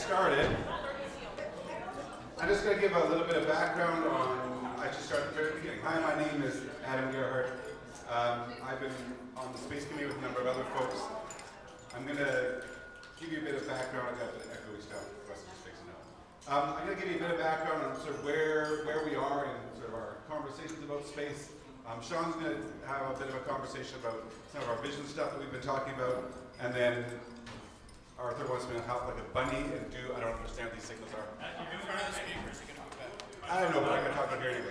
started, I'm just going to give a little bit of background on, I just started at the very beginning. Hi, my name is Adam Gerhardt. I've been on the Space Committee with a number of other folks. I'm going to give you a bit of background. I've got the echoey stuff, the rest of the space now. I'm going to give you a bit of background on sort of where we are in sort of our conversations about space. Sean's going to have a bit of a conversation about some of our vision stuff that we've been talking about, and then Arthur wants me to help like a bunny and do, I don't understand what these signals are. You're in front of the speakers, you can talk about it. I don't know, but I can talk about here anyway.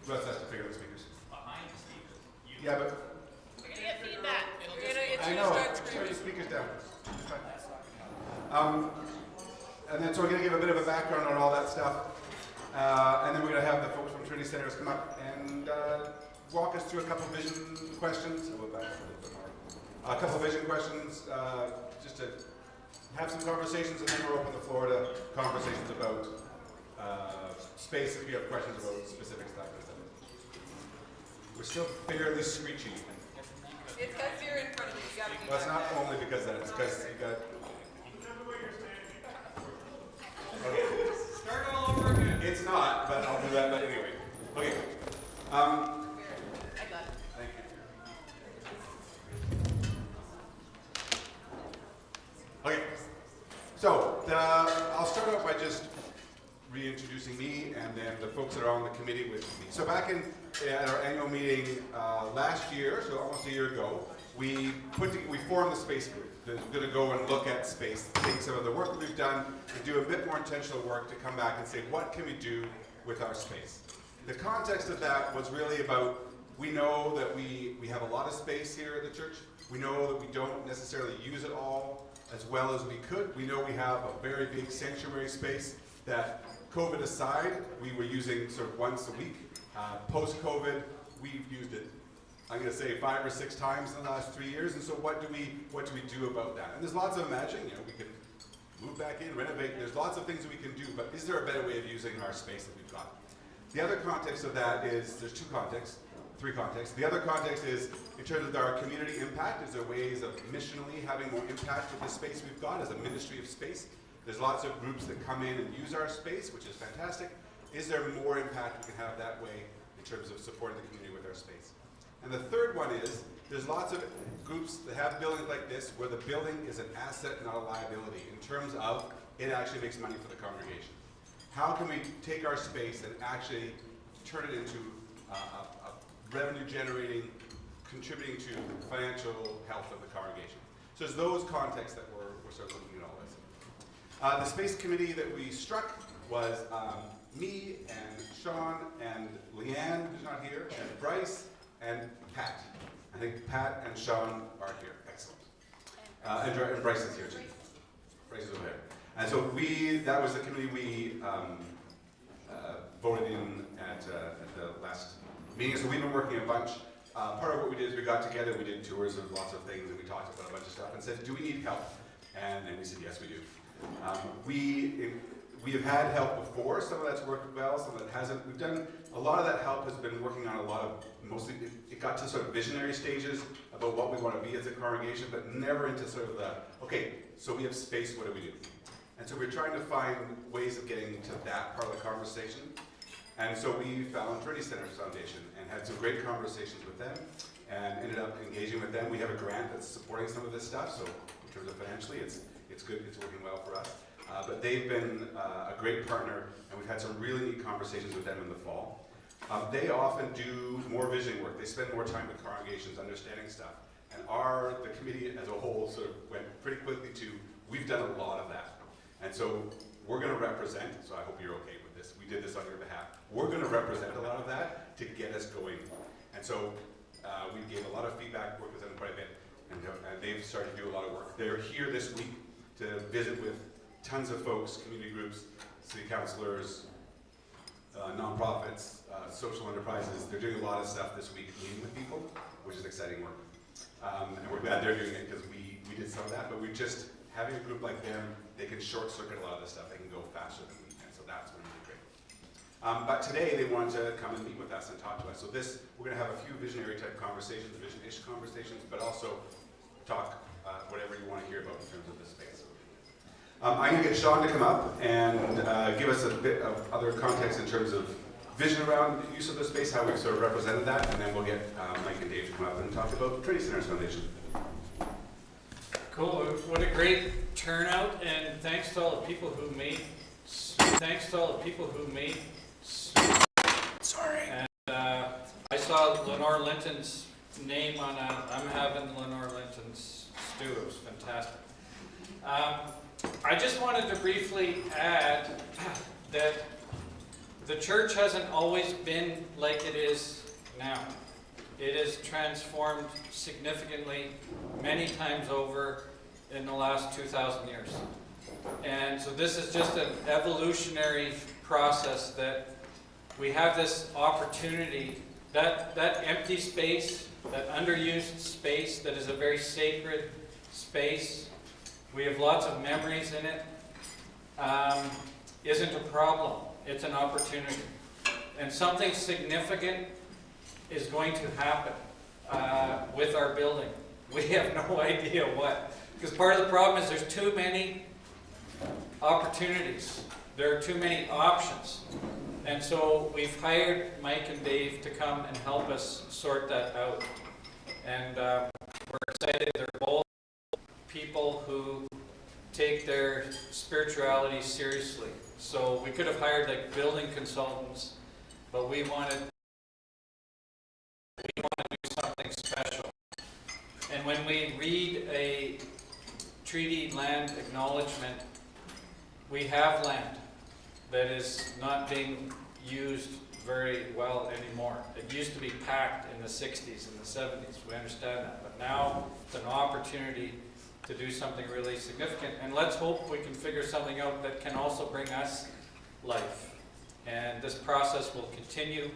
Who else has to figure out the speakers? Behind the speakers. Yeah, but You're going to get feedback. You're going to get I you know, to start turn screaming. the speakers down. And then so we're going to give a bit of a background on all that stuff. And then we're going to have the folks from Trinity Centres come up and walk us through a couple of vision questions. A couple of vision questions, just to have some conversations, and then we'll open the floor to conversations about space if you have questions about specific stuff. We're still fairly screechy. It's because you're in front of me. You got to do Well, it's that. not only because that, it's because you got. Okay. Start all over again. It's not, but I'll do that. But anyway, okay. I got it. Thank you. Okay. So I'll start out by just reintroducing me and then the folks that are on the committee with me. So back at our annual meeting last year, so almost a year ago, we formed the space group. That's going to go and look at space, take some of the work that we've done, and do a bit more intentional work to come back and say, what can we do with our space? The context of that was really about, we know that we have a lot of space here at the church. We know that we don't necessarily use it all as well as we could. We know we have a very big sanctuary space that, COVID aside, we were using sort of once a week. Post-COVID, we've used it, I'm going to say 5 or 6 times in the last 3 years. And so what do we do about that? And there's lots of imagining. We can move back in, renovate. There's lots of things that we can do. But is there a better way of using our space that we've got? The other context of that is, there's 3 contexts. The other context is in terms of our community impact. Is there ways of missionally having more impact with the space we've got as a ministry of space? There's lots of groups that come in and use our space, which is fantastic. Is there more impact we can have that way in terms of supporting the community with our space? And the third one is, there's lots of groups that have buildings like this where the building is an asset, not a liability, in terms of it actually makes money for the congregation. How can we take our space and actually turn it into a revenue generating, contributing to financial health of the congregation? So it's those contexts that we're sort of looking at all this. The space committee that we struck was me and Sean and Leanne, who's not here, and Bryce and Pat. I think Pat and Sean are here. Excellent. And Bryce is here too. Bryce is over there. And so that was the committee we voted in at the last meeting. So we've been working a bunch. Part of what we did is we got together, we did tours of lots of things, and we talked about a bunch of stuff and said, do we need help? And then we said, yes, we do. We have had help before. Some of that's worked well, some of it hasn't. We've done, a lot of that help has been working on a lot of, mostly, it got to sort of visionary stages about what we want to be as a congregation, but never into sort of the, okay, so we have space, what do we do? And so we're trying to find ways of getting to that part of the conversation. And so we found Trinity Centres Foundation and had some great conversations with them and ended up engaging with them. We have a grant that's supporting some of this stuff, so in terms of financially, it's good, it's working well for us. But they've been a great partner, and we've had some really neat conversations with them in the fall. They often do more vision work. They spend more time with congregations understanding stuff. And the committee as a whole sort of went pretty quickly to, we've done a lot of that. And so we're going to represent, so I hope you're okay with this. We did this on your behalf. We're going to represent a lot of that to get us going. And so we gave a lot of feedback, worked with them quite a bit, and they've started to do a lot of work. They're here this week to visit with tons of folks, community groups, city councilors, nonprofits, social enterprises. They're doing a lot of stuff this week, meeting with people, which is exciting work. And we're glad they're doing it because we did some of that, but having a group like them, they can short circuit a lot of this stuff. They can go faster than we can, so that's really great. But today they want to come and meet with us and talk to us. So we're going to have a few visionary type conversations, vision-ish conversations, but also talk whatever you want to hear about in terms of this space. I'm going to get Sean to come up and give us a bit of other context in terms of vision around the use of the space, how we've sort of represented that, and then we'll get Mike and Dave to come up and talk about Trinity Centres Foundation. Cool. What a great turnout, and thanks to all the people who made. Sorry. And I saw Lenore Linton's name on a. I'm having Lenore Linton's stew. It was fantastic. I just wanted to briefly add that the church hasn't always been like it is now. It has transformed significantly many times over in the last 2,000 years. And so this is just an evolutionary process that we have this opportunity, that empty space, that underused space that is a very sacred space. We have lots of memories in it. Isn't a problem. It's an opportunity. And something significant is going to happen with our building. We have no idea what. Because part of the problem is there's too many opportunities. There are too many options. And so we've hired Mike and Dave to come and help us sort that out. And we're excited. They're both people who take their spirituality seriously. So we could have hired like building consultants, but we want to do something special. And when we read a treaty land acknowledgement, we have land that is not being used very well anymore. It used to be packed in the 60s and the 70s. We understand that. But now it's an opportunity to do something really significant. And let's hope we can figure something out that can also bring us life. And this process will continue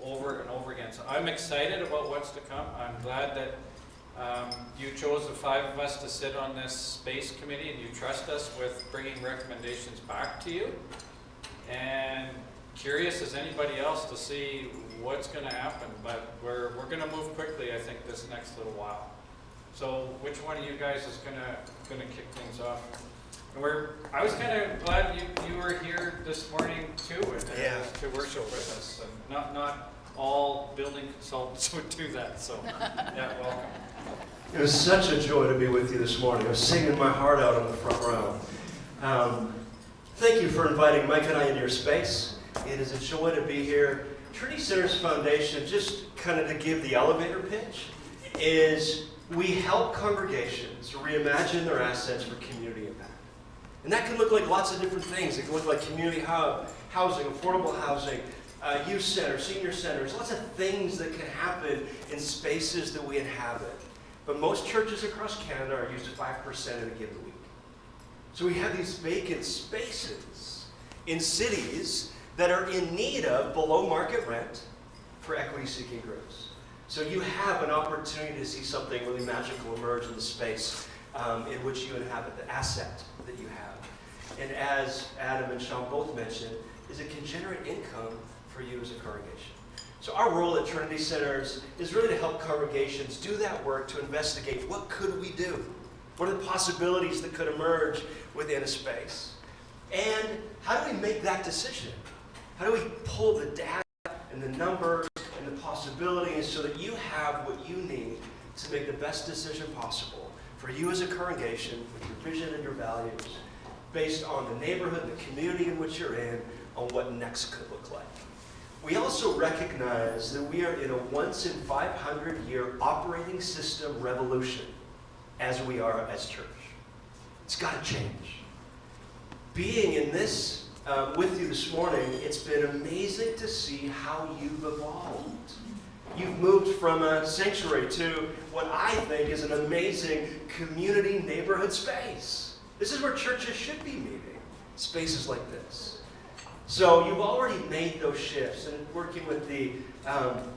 over and over again. So I'm excited about what's to come. I'm glad that you chose the 5 of us to sit on this space committee, and you trust us with bringing recommendations back to you. And curious as anybody else to see what's going to happen, but we're going to move quickly, I think, this next little while. So which one of you guys is going to kick things off? And I was kind of glad you were here this morning too, and to worship with us. And not all building consultants would do that. So yeah, welcome. It was such a joy to be with you this morning. I was singing my heart out on the front row. Thank you for inviting Mike and I into your space. It is a joy to be here. Trinity Centres Foundation, just kind of to give the elevator pitch, is we help congregations reimagine their assets for community impact. And that can look like lots of different things. It can look like community hub, housing, affordable housing, youth centers, senior centers, lots of things that can happen in spaces that we inhabit. But most churches across Canada are used 5% in a given week. So we have these vacant spaces in cities that are in need of below market rent for equity-seeking groups. So you have an opportunity to see something really magical emerge in the space in which you inhabit, the asset that you have. And as Adam and Sean both mentioned, is it can generate income for you as a congregation. So our role at Trinity Centres is really to help congregations do that work to investigate what could we do? What are the possibilities that could emerge within a space? And how do we make that decision? How do we pull the data and the numbers and the possibilities so that you have what you need to make the best decision possible for you as a congregation with your vision and your values based on the neighborhood and the community in which you're in on what next could look like. We also recognize that we are in a once in 500 year operating system revolution as we are as church. It's got to change. Being in this with you this morning, it's been amazing to see how you've evolved. You've moved from a sanctuary to what I think is an amazing community neighborhood space. This is where churches should be meeting, spaces like this. So you've already made those shifts and working with the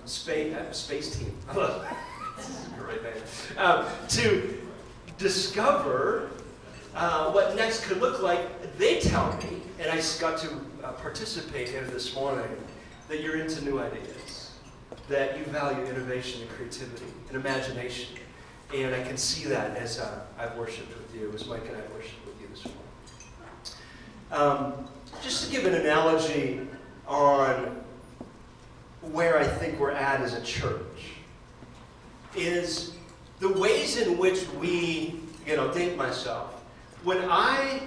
space team. This is great, man. To discover what next could look like. They tell me, and I got to participate in this morning, that you're into new ideas, that you value innovation and creativity and imagination. And I can see that as I've worshipped with you, as Mike and I worshiped with you this morning. Just to give an analogy on where I think we're at as a church, is the ways in which we, date myself. When I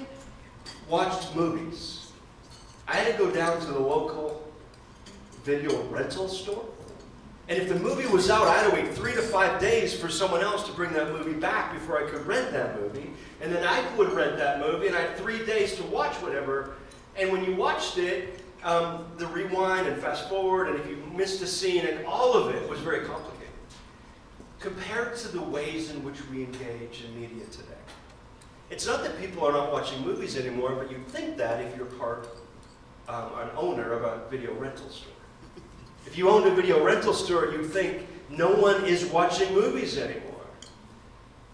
watched movies, I had to go down to the local video rental store. And if the movie was out, I had to wait 3 to 5 days for someone else to bring that movie back before I could rent that movie. And then I would rent that movie, and I had 3 days to watch whatever. And when you watched it, the rewind and fast forward, and if you missed a scene, and all of it was very complicated. Compared to the ways in which we engage in media today. It's not that people are not watching movies anymore, but you'd think that if you're an owner of a video rental store. If you owned a video rental store, you'd think no one is watching movies anymore.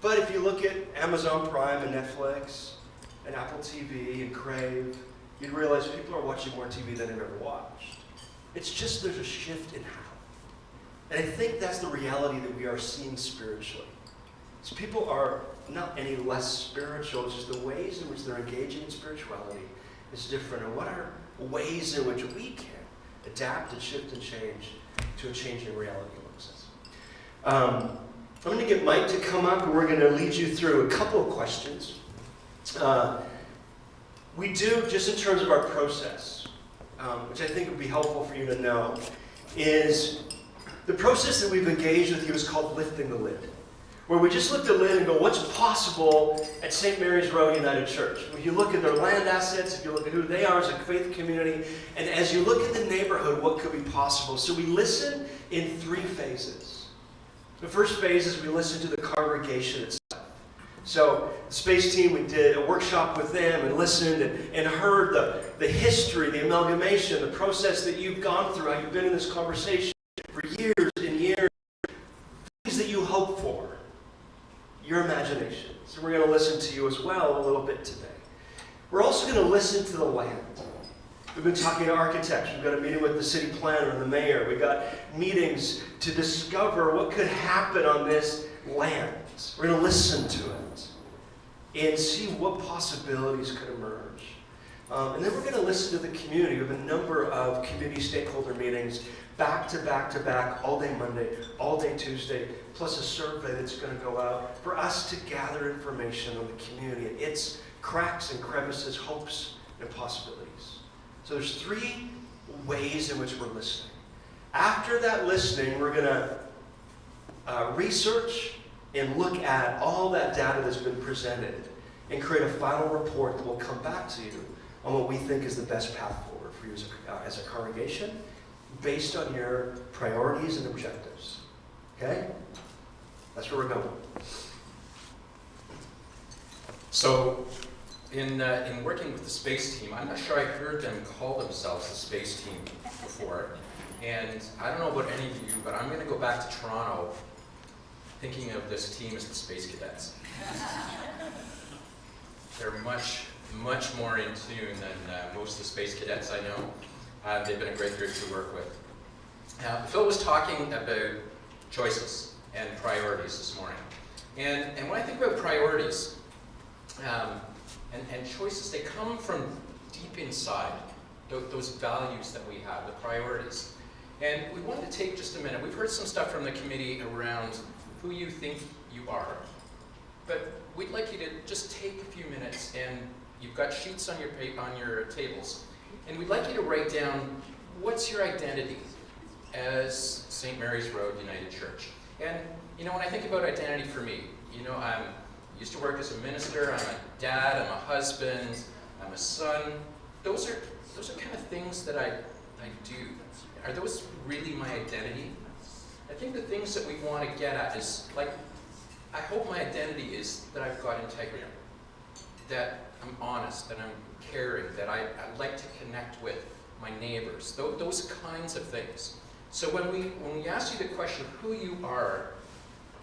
But if you look at Amazon Prime and Netflix and Apple TV and Crave, you'd realize people are watching more TV than they've ever watched. It's just there's a shift in how. And I think that's the reality that we are seeing spiritually. So people are not any less spiritual, it's just the ways in which they're engaging in spirituality is different. And what are ways in which we can adapt and shift and change to a changing reality amongst us? I'm going to get Mike to come up, and we're going to lead you through a couple of questions. We do, just in terms of our process, which I think would be helpful for you to know, is the process that we've engaged with you is called lifting the lid, where we just lift the lid and go, what's possible at St. Mary's Road United Church? When you look at their land assets, if you look at who they are as a faith community, and as you look at the neighborhood, what could be possible? So we listen in 3 phases. The first phase is we listen to the congregation itself. So the space team, we did a workshop with them and listened and heard the history, the amalgamation, the process that you've gone through, how you've been in this conversation for years and years, things that you hope for, your imagination. So we're going to listen to you as well a little bit today. We're also going to listen to the land. We've been talking to architects. We've got a meeting with the city planner and the mayor. We've got meetings to discover what could happen on this land. We're going to listen to it and see what possibilities could emerge. And then we're going to listen to the community. We have a number of community stakeholder meetings back to back to back, all day Monday, all day Tuesday, plus a survey that's going to go out for us to gather information on the community and its cracks and crevices, hopes, and possibilities. So there's 3 ways in which we're listening. After that listening, we're going to research and look at all that data that's been presented and create a final report that will come back to you on what we think is the best path forward for you as a congregation based on your priorities and objectives. Okay? That's where we're going. So, in working with the space team, I'm not sure I heard them call themselves the space team before. And I don't know about any of you, but I'm going to go back to Toronto thinking of this team as the Space Cadets. They're much, much more in tune than most of the Space Cadets I know. They've been a great group to work with. Phil was talking about choices and priorities this morning. And when I think about priorities and choices, they come from deep inside, those values that we have, the priorities. And we wanted to take just a minute. We've heard some stuff from the committee around who you think you are. But we'd like you to just take a few minutes, and you've got sheets on your tables, and we'd like you to write down what's your identity as St. Mary's Road United Church. And when I think about identity for me, I used to work as a minister, I'm a dad, I'm a husband, I'm a son. Those are kind of things that I do. Are those really my identity? I think the things that we want to get at is, I hope my identity is that I've got integrity, that I'm honest, that I'm caring, that I like to connect with my neighbors, those kinds of things. So when we ask you the question of who you are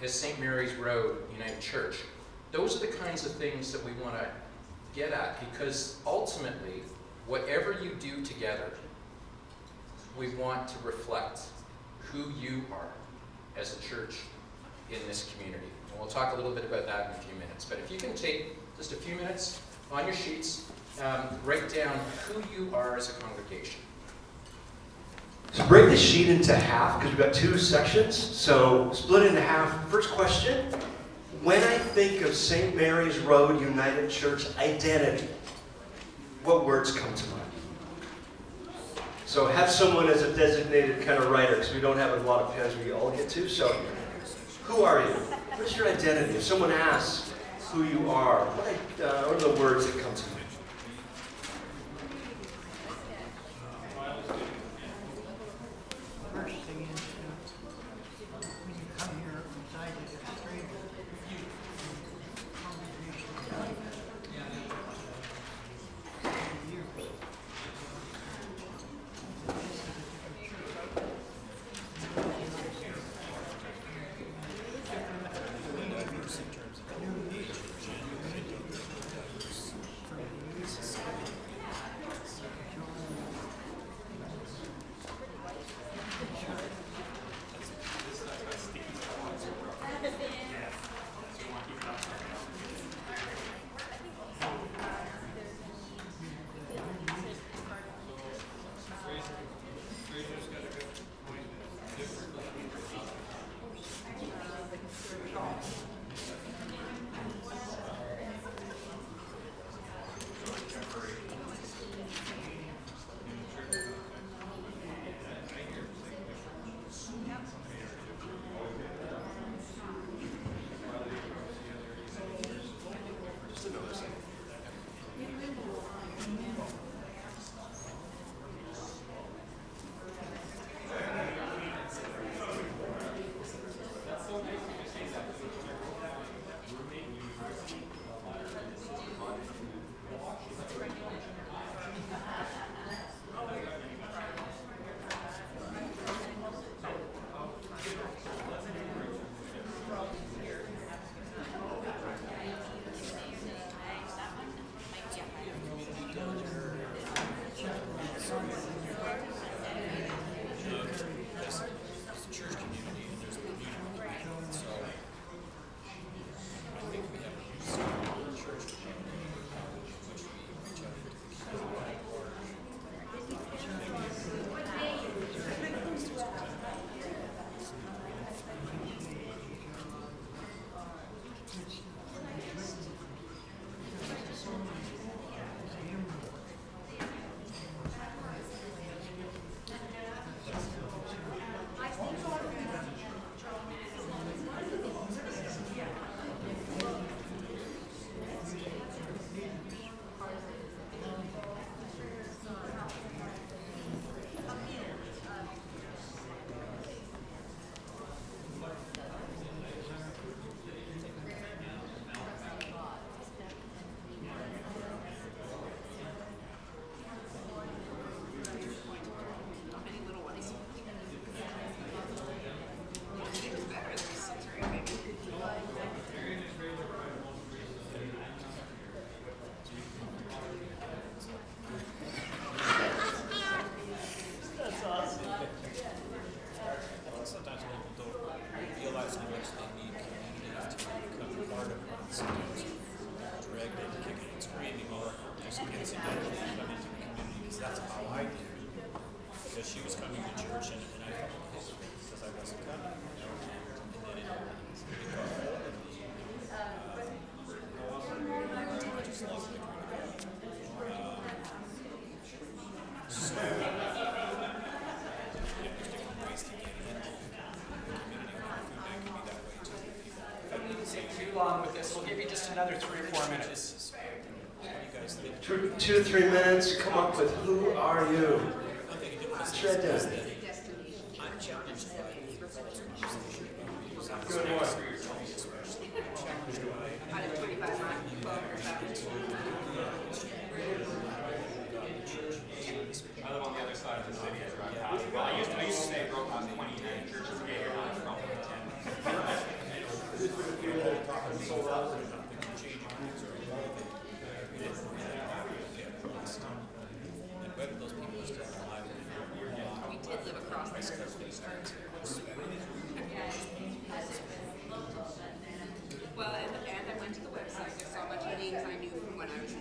as St. Mary's Road United Church, those are the kinds of things that we want to get at, because ultimately, whatever you do together, we want to reflect who you are as a church in this community. And we'll talk a little bit about that in a few minutes. But if you can take just a few minutes, on your sheets, write down who you are as a congregation. So break the sheet into half because we've got 2 sections. So split it into half. First question, when I think of St. Mary's Road United Church identity, what words come to mind? So have someone as a designated kind of writer because we don't have a lot of pens we all get to. So who are you? What's your identity? If someone asks who you are, what are the words that come to mind? First thing is, when you come here, inside it is strange. Long with this. We'll give you just another 3 or 4 minutes. 2 to 3 minutes. Come up with who are you? What's your identity? Good one. I live on the other side of the city. Well, I used to say broke on 29 churches a year. Now it's probably 10. We did live across the street. Well, and I went to the website. I saw a bunch of names I knew from when I was in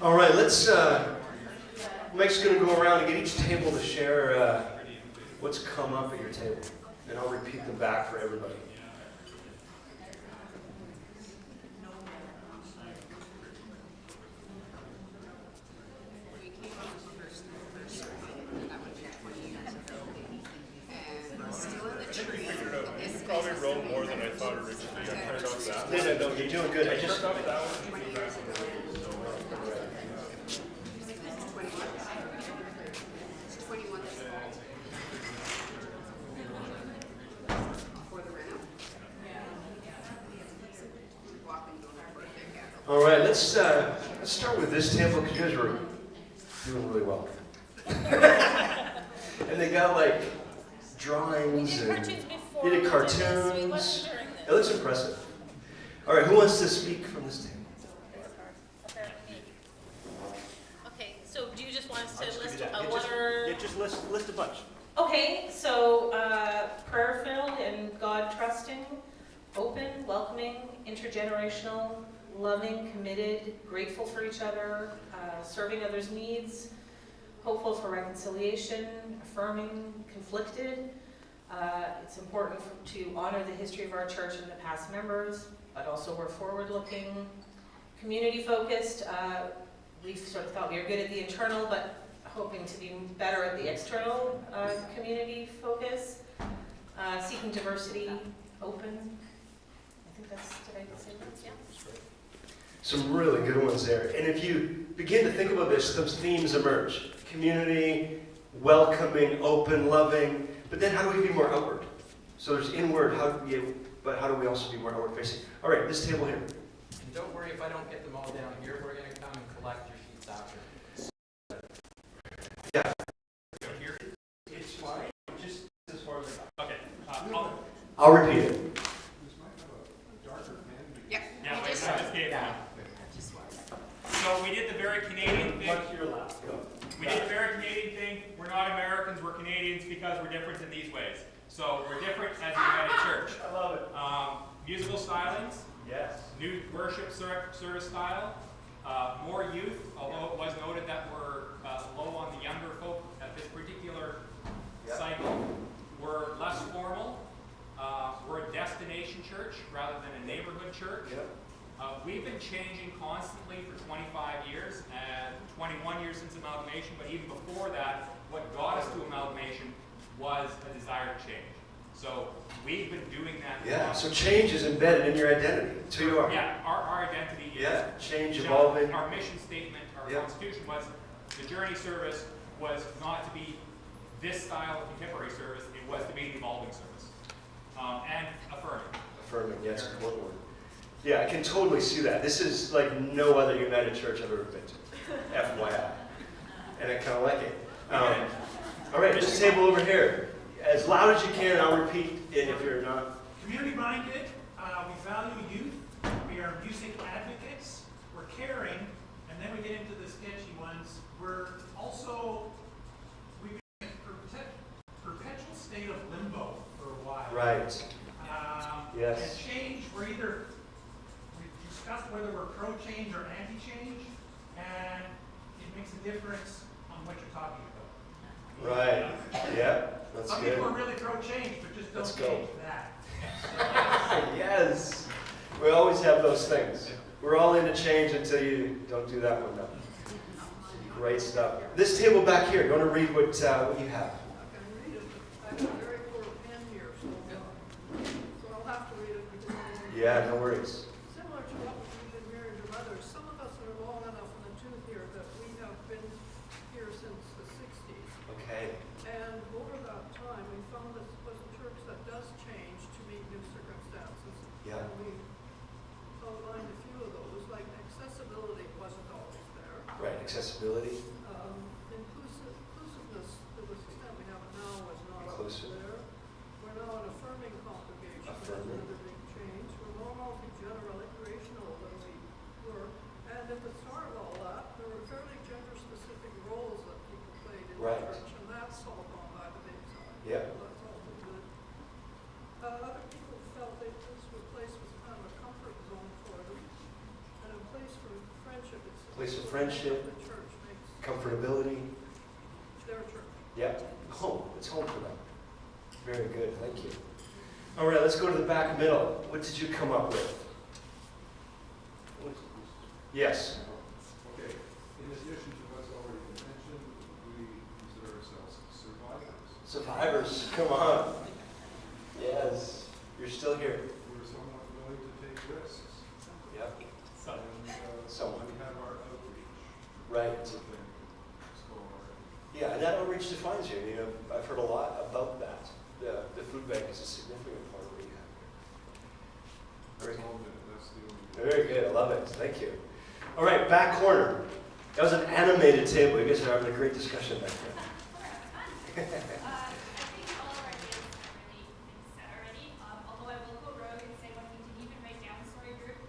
All right, Mike's going to go around and get each table to share what's come up at your table, and I'll repeat them back for everybody. We came up first, that one from 20 years ago. And still in the tree. You probably wrote more than I thought originally. I turned off that. No, you're doing good. I just Turned off that one. 20 years ago. 21. It's 21 this fall. Before the reno. Walking over for a big apple. All right, let's start with this table because you guys were doing really well. And they got like drawings and you did cartoons. It looks impressive. All right, who wants to speak from this table? Okay, so do you just want us I'll to just list give you that. what are... Yeah, just list a bunch. Okay, so prayer-filled and God-trusting, open, welcoming, intergenerational, loving, committed, grateful for each other, serving others' needs, hopeful for reconciliation, affirming, conflicted. It's important to honor the history of our church and the past members, but also we're forward-looking, community-focused. We've sort of thought we were good at the internal, but hoping to be better at the external community focus. Seeking diversity, open. I think that's, did I say that? Yeah. Some really good ones there. And if you begin to think about this, those themes emerge. Community, welcoming, open, loving. But then how do we be more outward? So there's inward, but how do we also be more outward facing? All right, this table here. And don't worry if I don't get them all down here, we're gonna come and collect your sheets after. Yeah. It's fine, just as far as I Okay. I'll repeat it. Yeah. Yeah, we wait, just- I just gave one. just one. So we did the very Canadian thing. What's your last go? We did the very Canadian thing. We're not Americans, we're Canadians because we're different in these ways. So we're different as a United Church. I love it. Musical stylings, Yes. new worship service style, more youth, although it was noted that we're low on the younger folk at this particular cycle. We're less formal. We're a destination church rather than a neighborhood church. We've been changing constantly for 25 years, and 21 years since amalgamation, but even before that, what got us to amalgamation was a desire to change. So we've been doing that. Yeah, so change is embedded in your identity. It's who you are. Yeah, our identity is Change, just- evolving. Our mission statement, our constitution was, the journey service was not to be this style of contemporary service, it was to be an evolving service. And affirming. Affirming, yes, important word. Yeah, I can totally see that. This is like no other United Church I've ever been to. FYI. And I kind of like it. All right, this table over here. As loud as you can, I'll repeat it if you're not. Community-minded, we value youth, we are music advocates, we're caring, and then we get into the sketchy ones. We're also, we've been in a perpetual state of limbo for a while. Right. Yes. And change, we've discussed whether we're pro-change or anti-change, and it makes a difference on what you're talking about. Right. Yeah, that's Some good. people are really pro-change, but just Let's don't go. change that. Yes. We always have those things. We're all into change until you don't do that one, though. Great stuff. This table back here, you want to read what you have? I have a very poor pen here, so I'll have to read it. Yeah, no worries. Similar to what we've been married to others, some of us are long enough in the tooth here that we have been here since the 60s. Okay. And over that time, we found this was a church that does change to be Flexibility. Inclusiveness, to the extent we have it now, was not Inclusive. there. We're now an affirming congregation, which is Affirming. another big change. We're more multi-generational than we were. And at the start of all that, there were fairly gender-specific roles that people played in Right. the church, and that's all gone by the wayside. Yeah. So that's all been good. Other people felt that this place was kind of a comfort zone for them, and a place for friendship. It's Place of friendship. The church makes Comfortability. their church. Yep. Home. It's home for them. Very good. Thank you. All right, let's go to the back middle. What did you come up with? Yes. Okay, in addition to what's already been mentioned, we consider ourselves survivors. Survivors. Come on. Yes. You're still here. We're somewhat willing to take risks. Yep. And Somewhat. we have our outreach. Right. Within SCORE. Yeah, and that outreach defines you. You know, I've heard a lot about that. The food bank is a significant part of what you have here. That's all of it, that's the only. Very good. I love it. Thank you. All right, back corner. That was an animated table. You guys are having a great discussion back there. I think all of our ideas have really been said already. Although I will go rogue and say one thing to even write down story group,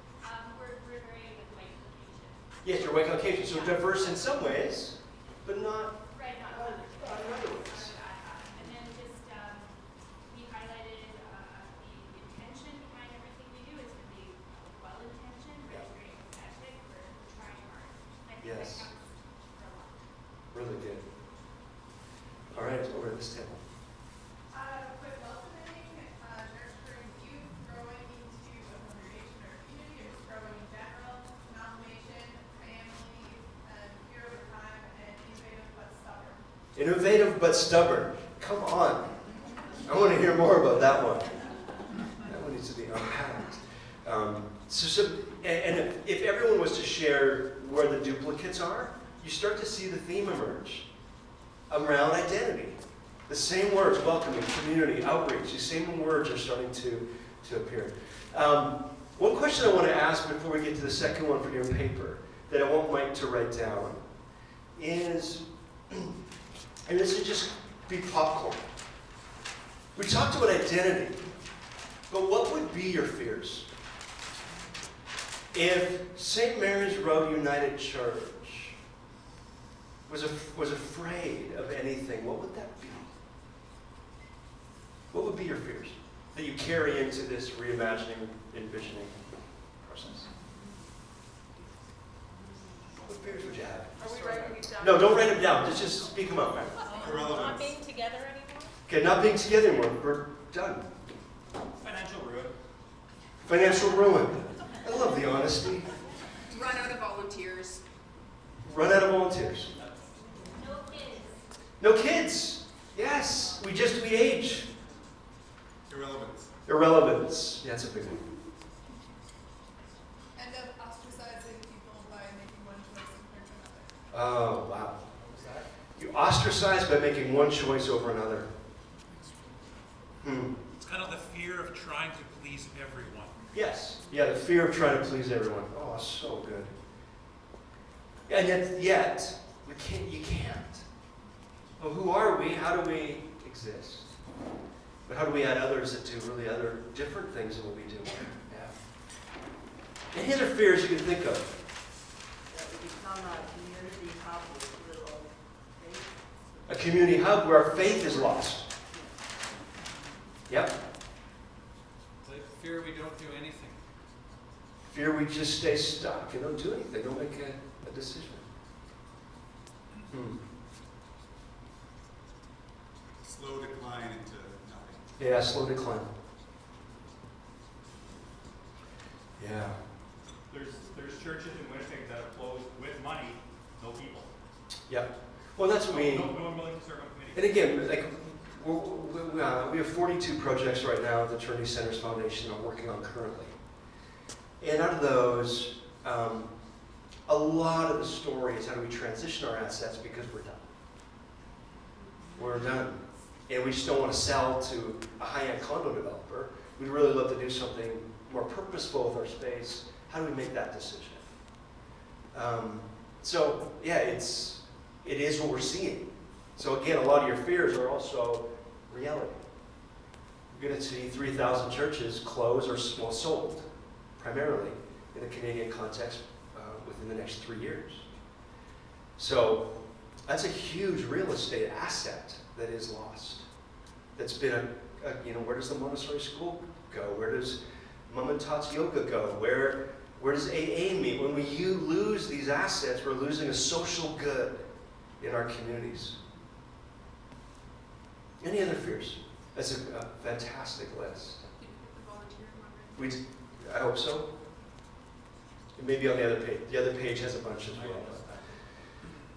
we're very good with white location. Yes, you're white Caucasian, so diverse in some ways, but not Right, not in others. other ways. And then just, we highlighted the intention behind everything we do is really well-intentioned, but it's very empathetic. We're trying hard. I think that Yes. counts for a lot. Really good. All right, over at this table. With welcoming nurturing youth, growing into a congregation or community, or just growing in general, denomination, families, and here over time, and innovative but stubborn. Innovative but stubborn. Come on. I want to hear more about that one. That one needs to be unpacked. And if everyone was to share where the duplicates are, you start to see the theme emerge around identity. The same words, welcoming, community, outreach, these same words are starting to appear. One question I want to ask before we get to the second one for your paper that I want Mike to write down is, and this would just be popcorn. We talked about identity, but what would be your fears? If St. Mary's Road United Church was afraid of anything, what would that be? What would be your fears that you carry into this reimagining, envisioning process? What fears would you have? Are we writing these down? No, don't write them down. Just speak them up. Not being together anymore? Okay, not being together anymore. We're done. Financial ruin. Financial ruin. I love the honesty. Run out of volunteers. Run out of volunteers. No kids. No kids. Yes, we age. Irrelevance. Irrelevance. Yeah, that's a big one. End up ostracizing people by making one choice compared to another. Oh, wow. You ostracize by making one choice over another. It's kind of the fear of trying to please everyone. Yes. Yeah, the fear of trying to please everyone. Oh, so good. And yet you can't. Well, who are we? How do we exist? But how do we add others that do really other different things than what we do? Yeah. Any other fears you can think of? That we become a community hub with little faith. A community hub where our faith is lost. Yep. The fear we don't do anything. Fear we just stay stuck and don't do anything, don't make a decision. Slow decline into nothing. Yeah, slow decline. Yeah. There's churches in Winnipeg that have closed with money, no people. Yep. Well, that's what we. No one willing to serve on committee. And again, like we have 42 projects right now at the Trinity Centres Foundation that I'm working on currently. And out of those, a lot of the story is how do we transition our assets because we're done. We're done. And we just don't want to sell to a high-end condo developer. We'd really love to do something more purposeful with our space. How do we make that decision? So yeah, it is what we're seeing. So again, a lot of your fears are also reality. You're going to see 3,000 churches close or sold, primarily in the Canadian context, within the next 3 years. So that's a huge real estate asset that is lost. That's been where does the Montessori school go? Where does Mom and Tots Yoga go? Where does AA meet? When you lose these assets, we're losing a social good in our communities. Any other fears? That's a fantastic list. I hope so. It may be on the other page. The other page has a bunch as well.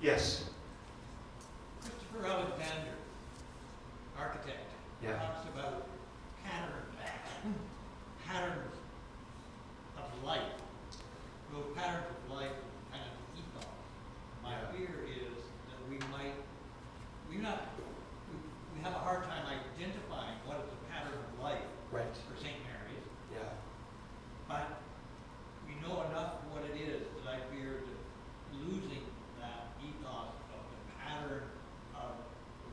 Yes? Christopher Alexander, architect, Yeah. talks about patterns of life. Those patterns of life are kind of ethos. My fear is that we have a hard time identifying what is a pattern of life Right. for St. Mary's, Yeah. but we know enough what it is that I fear that losing that ethos of the pattern of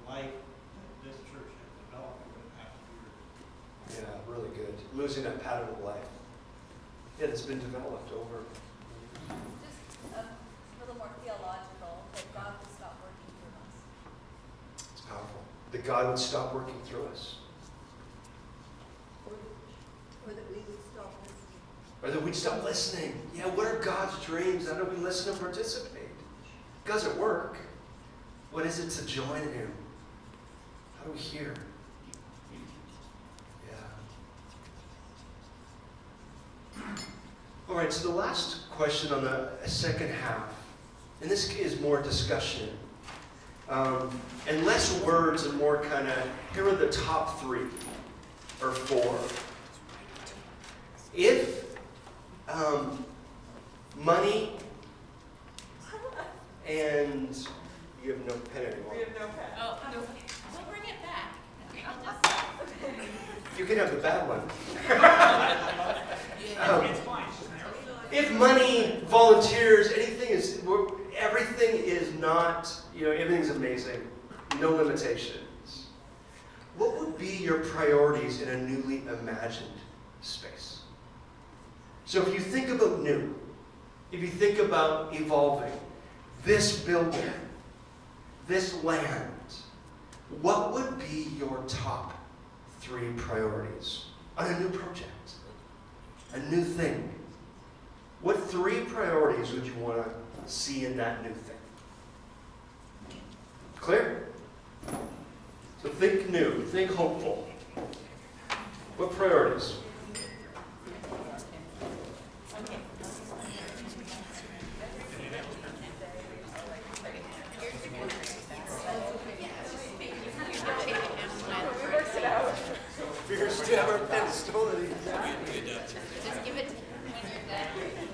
life that this church has developed over the past years. Yeah, really good. Losing that pattern of life. Yeah, it's been developed over. Just a little more theological, that God will stop working through us. It's powerful. That God would stop working through us. Or that we would stop listening. Or that we'd stop listening. Yeah, what are God's dreams? How do we listen and participate? God's at work. What is it to join Him? How do we hear? Yeah. All right, so the last question on the second half, and this is more discussion, and less words and more kind of, here are the top 3 or 4. If money and you have no pen anymore. We have no pen. Oh, no, we'll bring it back. I'll just. You can have the bad one. It's fine. If money, volunteers, everything is not, everything's amazing. No limitations. What would be your priorities in a newly imagined space? So if you think about new, if you think about evolving, this building, this land, what would be your top 3 priorities on a new project? A new thing? What 3 priorities would you want to see in that new thing? Clear? So think new, think hopeful. What priorities? Fingers to have our pen stolen. Just give it to him when you're done.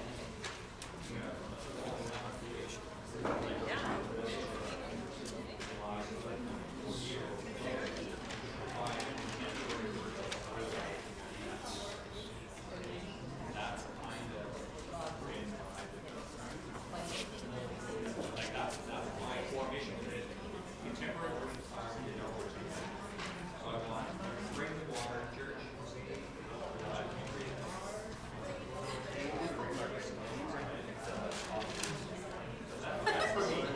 That's for me.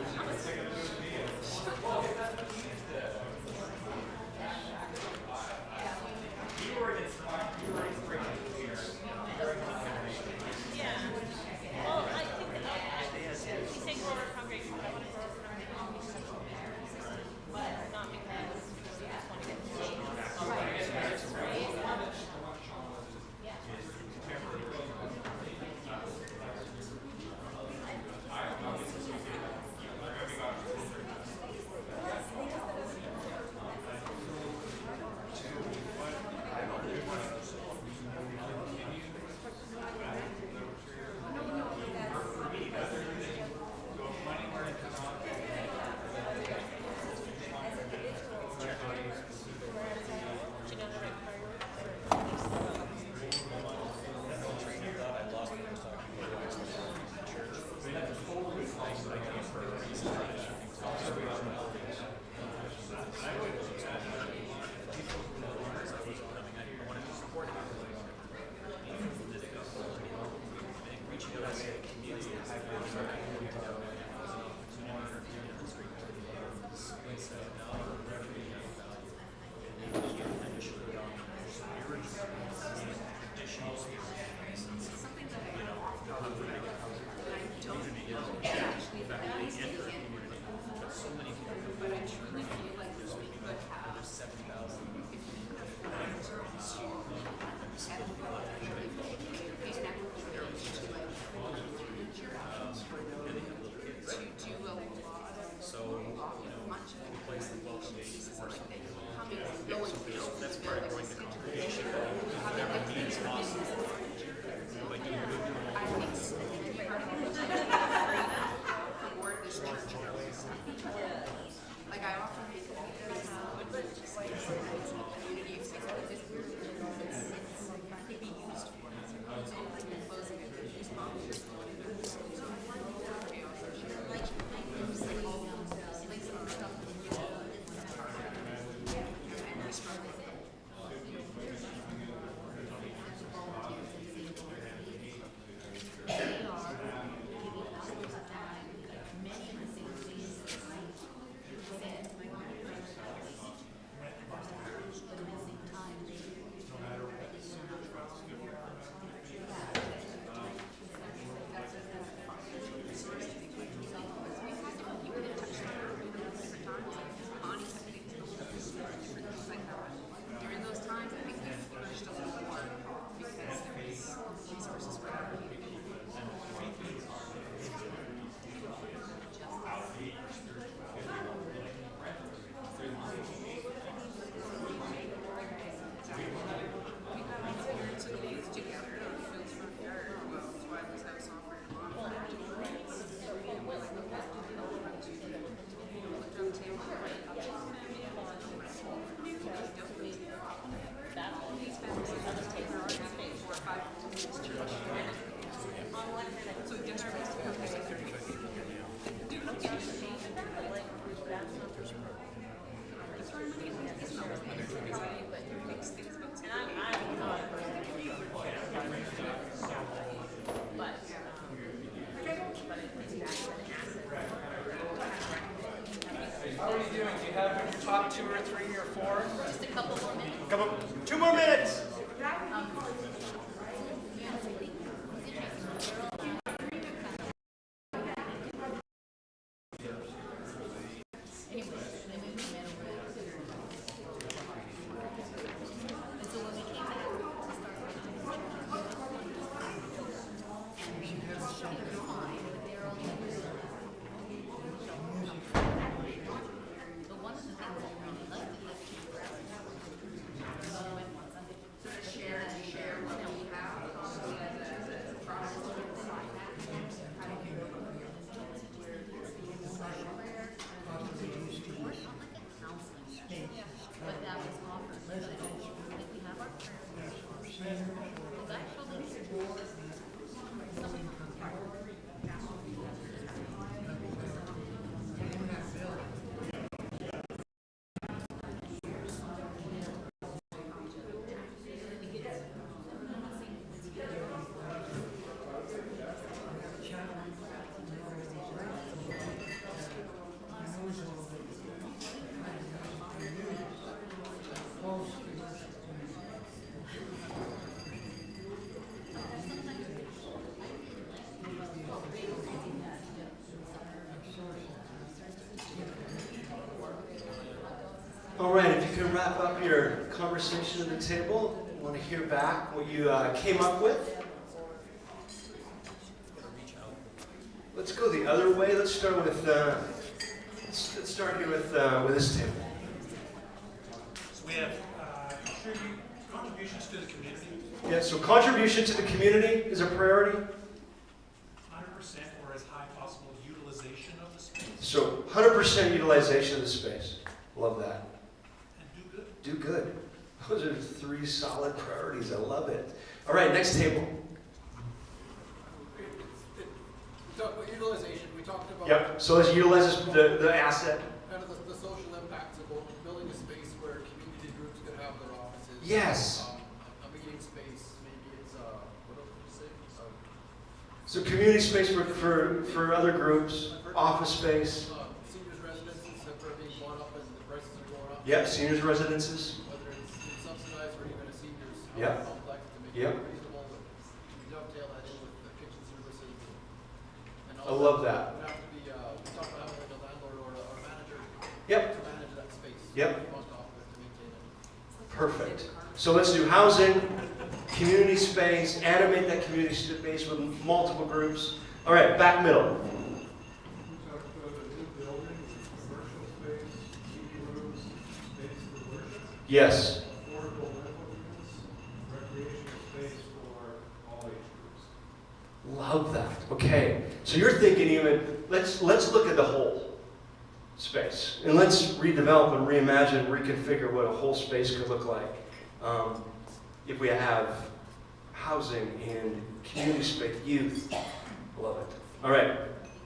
Like I often think of it as community space, but this could be used for closing it, response. During those times, I think we flourished a little more because there was resources for other people. We got our spirits of youth together on Phil's front yard. Well, that's why this house offered a lot of friends. And we're like, okay, we'll run to looked on the table, right? These families have to take our art space for 5 minutes to rush. So we did our best to come together. Do look at it. It's for money. It's not worth it because I fix things about something. How are you doing? Do you have your top 2 or 3 or 4? Just a couple more minutes. Come on, 2 more minutes. All right, if you can wrap up your conversation at the table, I want to hear back what you came up with. Let's go the other way. Let's start with let's start here with this table. So we have contributions to the community, Yeah. So contribution to the community is a priority. 100% or as high possible utilization of the space, So 100% utilization of the space. Love that. and do good. Do good. Those are 3 solid priorities. I love it. All right, next table. We talked about utilization, we talked about Yep. So let's utilize the asset. kind of the social impacts of building a space where community groups could have their offices. Yes. A meeting space, maybe it's, what else did you say? So community space for other groups, office space. Seniors residences that are being bought up and the prices are going up. Yep, seniors residences. Whether it's subsidized or even a seniors Yep. complex to make Yep. it reasonable, but we dovetail that in with the kitchen services. And I all love Would that. have to be, we talked about having like a landlord or a manager Yep. to manage that space. Yep. Most often to maintain it. Perfect. So let's do housing, community space, animate that community space with multiple groups. All right, back middle. We talked about a new building, commercial space, meeting rooms, space for worship, Yes. affordable rental units, recreational space Love that. Okay, so you're thinking even, let's look at the whole space. And let's redevelop and reimagine, reconfigure what a whole space could look like. If we have housing and community space, youth. Love it. All right,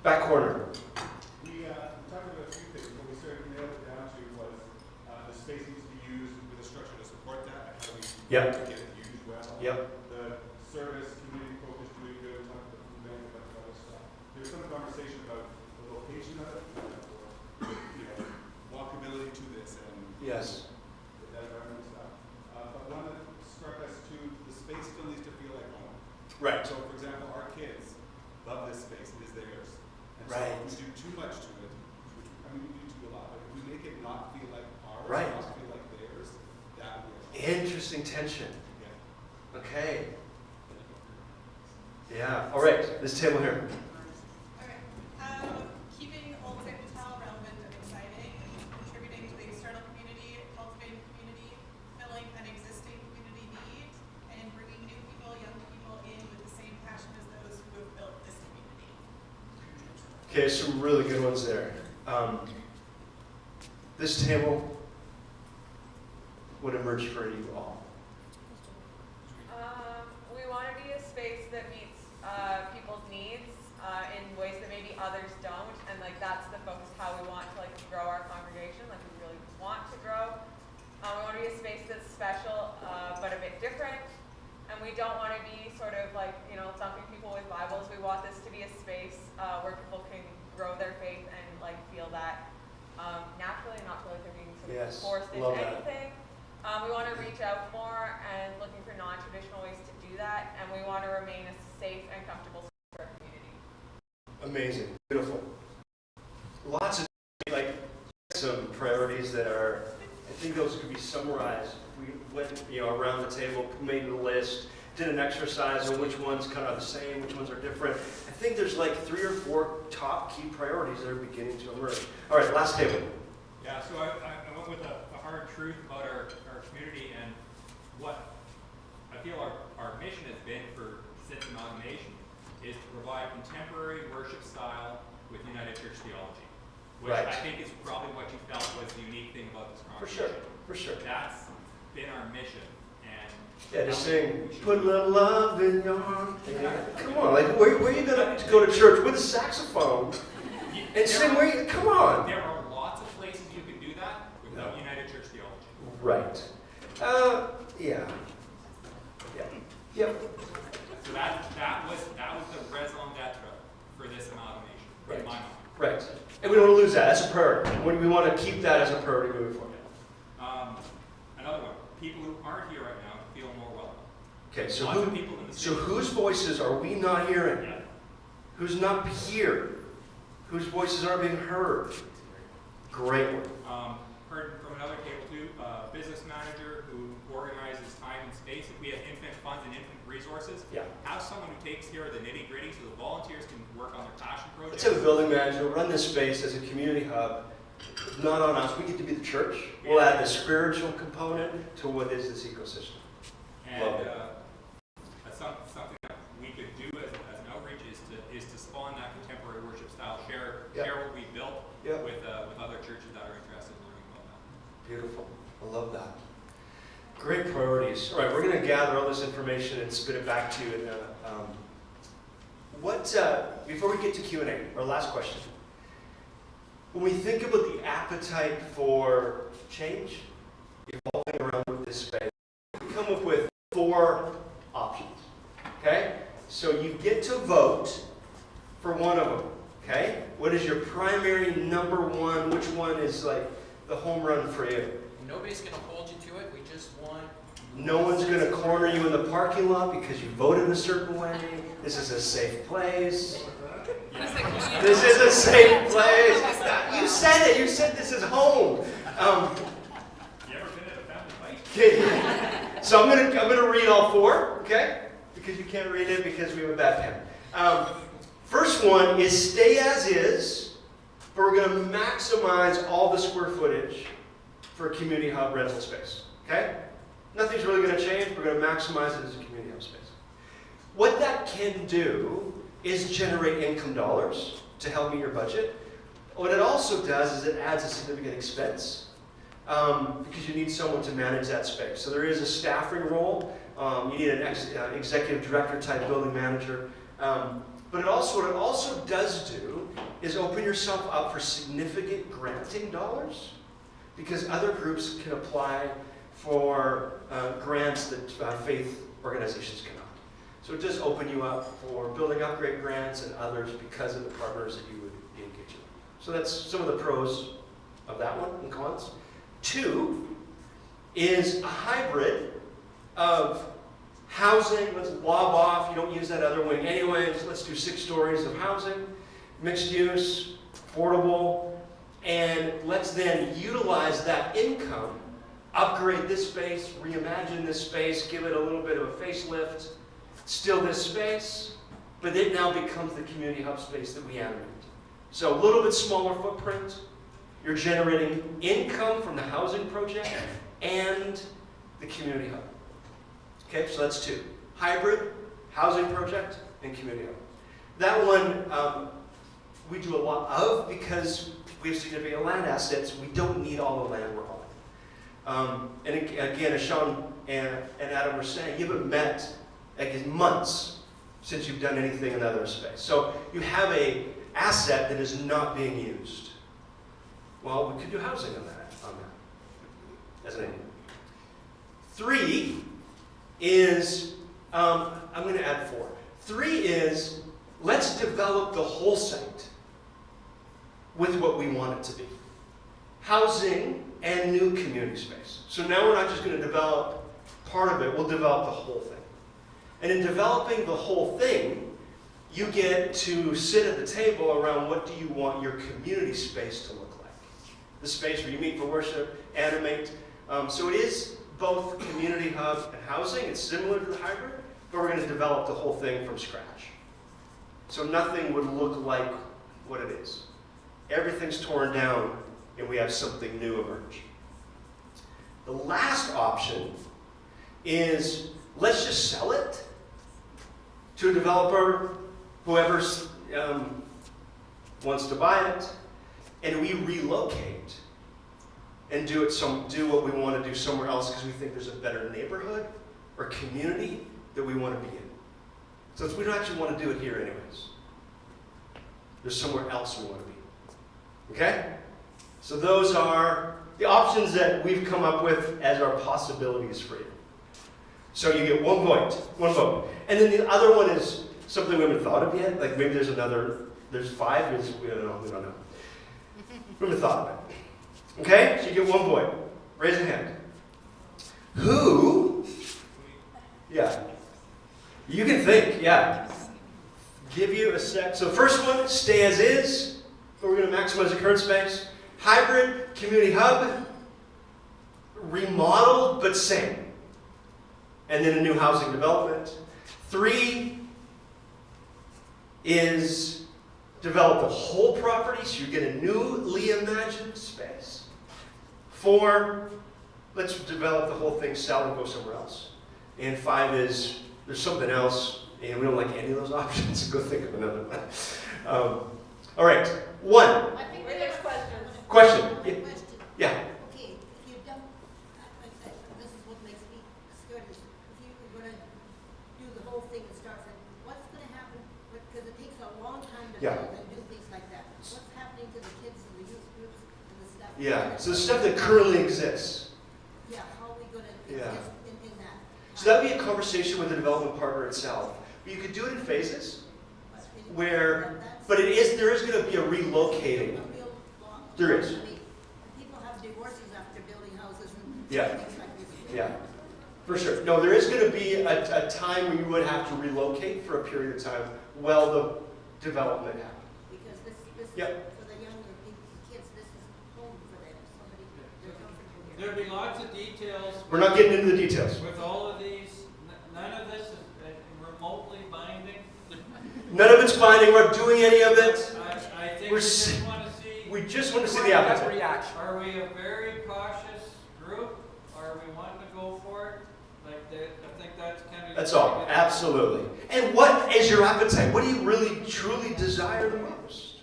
back corner. We talked about a few things, but we sort of nailed it down to was the space needs to be used with a structure to support that, and how we get it used well. Yep. The service, community focus, doing good, talking about the food bank, a bunch of other stuff. There's some conversation about the location of it, or, walkability to this, and Yes. that environment stuff. But one that struck us too, the space still needs to feel like home. Right. So, for example, our kids love this space; it is theirs. And Right. so, if we do too much to it, which I mean, we do a lot, but if we make it not feel like ours, Right. not feel like theirs, that would be Interesting tension. yeah. Okay. Yeah. All right. This table here. Okay. Keeping Old St. Vital relevant and exciting, contributing to the external community, cultivating community, filling an existing community need, and bringing new people, young people in with the same passion as those who have built this community. Okay, some really good ones there. This table would emerge for you all. We want to be a space that meets people's needs in ways that maybe others don't, and like that's the focus how we want to like grow our congregation. Like we really want to grow. We want to be a space that's special but a bit different, and we don't want to be sort of like thumping people with Bibles. We want this to be a space where people can grow their faith and like feel that naturally, not feel like they're being sort of forced into love that. anything. We want to reach out more and looking for non-traditional ways to do that, and we want to remain a safe and comfortable space for our community. Amazing. Beautiful. Lots of some priorities that are, I think those could be summarized. We went around the table, made a list, did an exercise on which ones kind of the same, which ones are different. I think there's like 3 or 4 top key priorities that are beginning to emerge. All right, last table. Yeah, so I went with a hard truth about our community, and what I feel our mission has been since amalgamation is to provide contemporary worship style with United Church theology, which Right. I think is probably what you felt was the unique thing about this For congregation. sure, for sure. That's been our mission, and Yeah, just sing, put a little love in your heart. Come on, like where are you going to go to church with a saxophone and sing come on. There are lots of places you can do that without United Church theology. Right. Yeah. Yep. So that was the raison d'etre for this amalgamation, in my mind. Right. And we don't want to lose that. That's a priority. We want to keep that as a priority moving forward. Another one. People who aren't here right now feel more welcome. Okay, so Lots of people in the city. whose voices are we not hearing? Yeah. Who's not here? Whose voices aren't being heard? Great one. Heard from another table too, a business manager who organizes time and space. If we have infinite funds and infinite resources, have someone who takes care of the nitty gritty so the volunteers can work on their passion projects. Let's have a building manager run this space as a community hub. Not on us. We get to be the church. We'll add the spiritual component to what is this ecosystem. And Love it. something that we could do as an outreach is to spawn that contemporary worship style. Share what we built with other churches that are interested in learning about that. Beautiful. I love that. Great priorities. All right, we're going to gather all this information and spit it back to you. Before we get to Q&A, our last question. When we think about the appetite for change, evolving around with this space, we come up with 4 options. Okay? So you get to vote for one of them. Okay? What is your primary number 1? Which one is like the home run for you? Nobody's going to hold you to it. We just want... No one's going to corner you in the parking lot because you voted a certain way. This is a safe place. This is a safe place. You said it. You said this is home. You ever been at a family fight? So I'm gonna read all 4, okay? Because you can't read it because we have a bad pen. First one is stay as is, but we're going to maximize all the square footage for a community hub rental space. Okay? Nothing's really going to change. We're going to maximize it as a community hub space. What that that can do is generate income dollars to help meet your budget. What it also does is it adds a significant expense because you need someone to manage that space. So there is a staffing role. You need an executive director type building manager. But what it also does do is open yourself up for significant granting dollars because other groups can apply for grants that faith organizations cannot. So it does open you up for building upgrade grants and others because of the partners that you would be engaging with. So that's some of the pros of that one and cons. 2 is a hybrid of housing. Let's lob off. You don't use that other wing anyways. Let's do 6 stories of housing, mixed use, affordable, and let's then utilize that income, upgrade this space, reimagine this space, give it a little bit of a facelift, still this space, but it now becomes the community hub space that we animate. So a little bit smaller footprint. You're generating income from the housing project and the community hub. Okay, so that's 2. Hybrid, housing project, and community hub. That one we do a lot of because we have significant land assets. We don't need all the land we're on. And again, as Sean and Adam were saying, you haven't met in months since you've done anything in that other space. So you have an asset that is not being used. Well, we could do housing on that as an idea. 3 is, I'm going to add 4. 3 is, let's develop the whole site with what we want it to be. Housing and new community space. So now we're not just going to develop part of it, we'll develop the whole thing. And in developing the whole thing, you get to sit at the table around what do you want your community space to look like. The space where you meet for worship, animate. So it is both community hub and housing. It's similar to the hybrid, but we're going to develop the whole thing from scratch. So nothing would look like what it is. Everything's torn down and we have something new emerge. The last option is let's just sell it to a developer, whoever wants to buy it, and we relocate and do what we want to do somewhere else because we think there's a better neighborhood or community that we want to be in. So we don't actually want to do it here anyways. There's somewhere else we want to be. Okay? So those are the options that we've come up with as our possibilities for you. So you get 1 vote. And then the other one is something we haven't thought of yet. Like maybe there's 5, we don't know. We haven't thought of it. Okay? So you get 1 vote. Raise a hand. Who? Yeah. You can think, yeah. Give you a sec. So first one, stay as is. But we're going to maximize the current space. Hybrid, community hub, remodeled but same. And then a new housing development. 3 is develop the whole property so you get a newly imagined space. 4, let's develop the whole thing, sell and go somewhere else. And 5 is there's something else and we don't like any of those options. Go think of another one. All right, 1. I think there's questions. Question. Question. Yeah. Okay, if you don't, this is what makes me scared, is if you're going to do the whole thing and start from, what's going to happen, because it takes a long time to Yeah. build and do things like that. What's happening to the kids and the youth groups and the stuff? Yeah. So the stuff that currently exists. Yeah, how are we going to Yeah. exist in that? So that would be a conversation with the development partner itself. But you could do it in phases, but there is going to be a relocating. There is. People have divorces after building houses and Yeah. things like this. Yeah, for sure. No, there is going to be a time when you would have to relocate for a period of time while the development happens. Because this Yep. is, for the younger kids, this is home for them. Somebody, they're comfortable here. There'd be lots of details. We're not getting into the details. With all of these, none of this is remotely binding. None of it's binding. We're not doing any of it. I think We're we just want to see. We just want to see the appetite. reaction. Are we a very cautious group? Are we wanting to go for it? I think that kind of. That's all, absolutely. And what is your appetite? What do you really, truly desire the most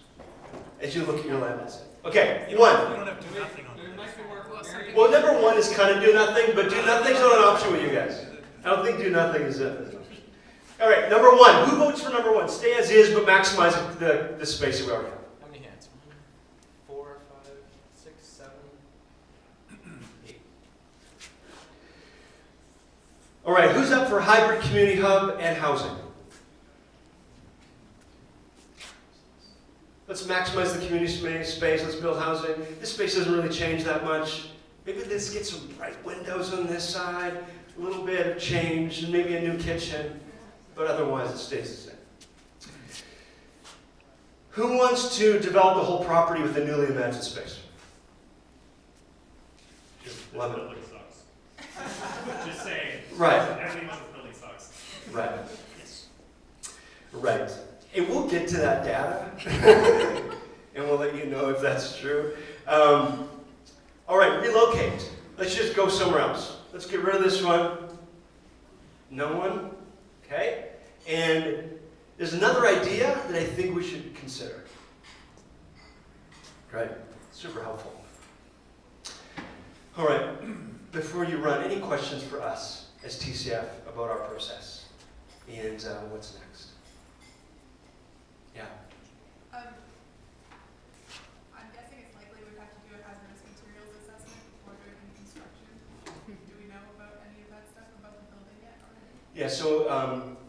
as you look at your land asset? Okay, You one. don't have to do nothing on There that. might be work. Well, number one is kind of do nothing, but do nothing's not an option with you guys. I don't think do nothing is it. All right, number one. Who votes for number one? Stay as is, but maximize the space that we already have. How many hands? 1, 4, 5, 6, 7, 8. All right, who's up for hybrid community hub and housing? Let's maximize the community space. Let's build housing. This space doesn't really change that much. Maybe let's get some bright windows on this side, a little bit of change, and maybe a new kitchen, but otherwise it stays the same. Who wants to develop the whole property with a newly imagined space? Love it. Building sucks. Just saying. Right. Everything about this building sucks. Right. Right. And we'll get to that data, and we'll let you know if that's true. All right, relocate. Let's just go somewhere else. Let's get rid of this one. No one? Okay. And there's another idea that I think we should consider. Right? Super helpful. All right. Before you run, any questions for us as TCF about our process? And what's next? Yeah. I'm guessing it's likely we'd have to do a hazardous materials assessment before doing any construction. Do we know about any of that stuff about the building yet already? Yeah, so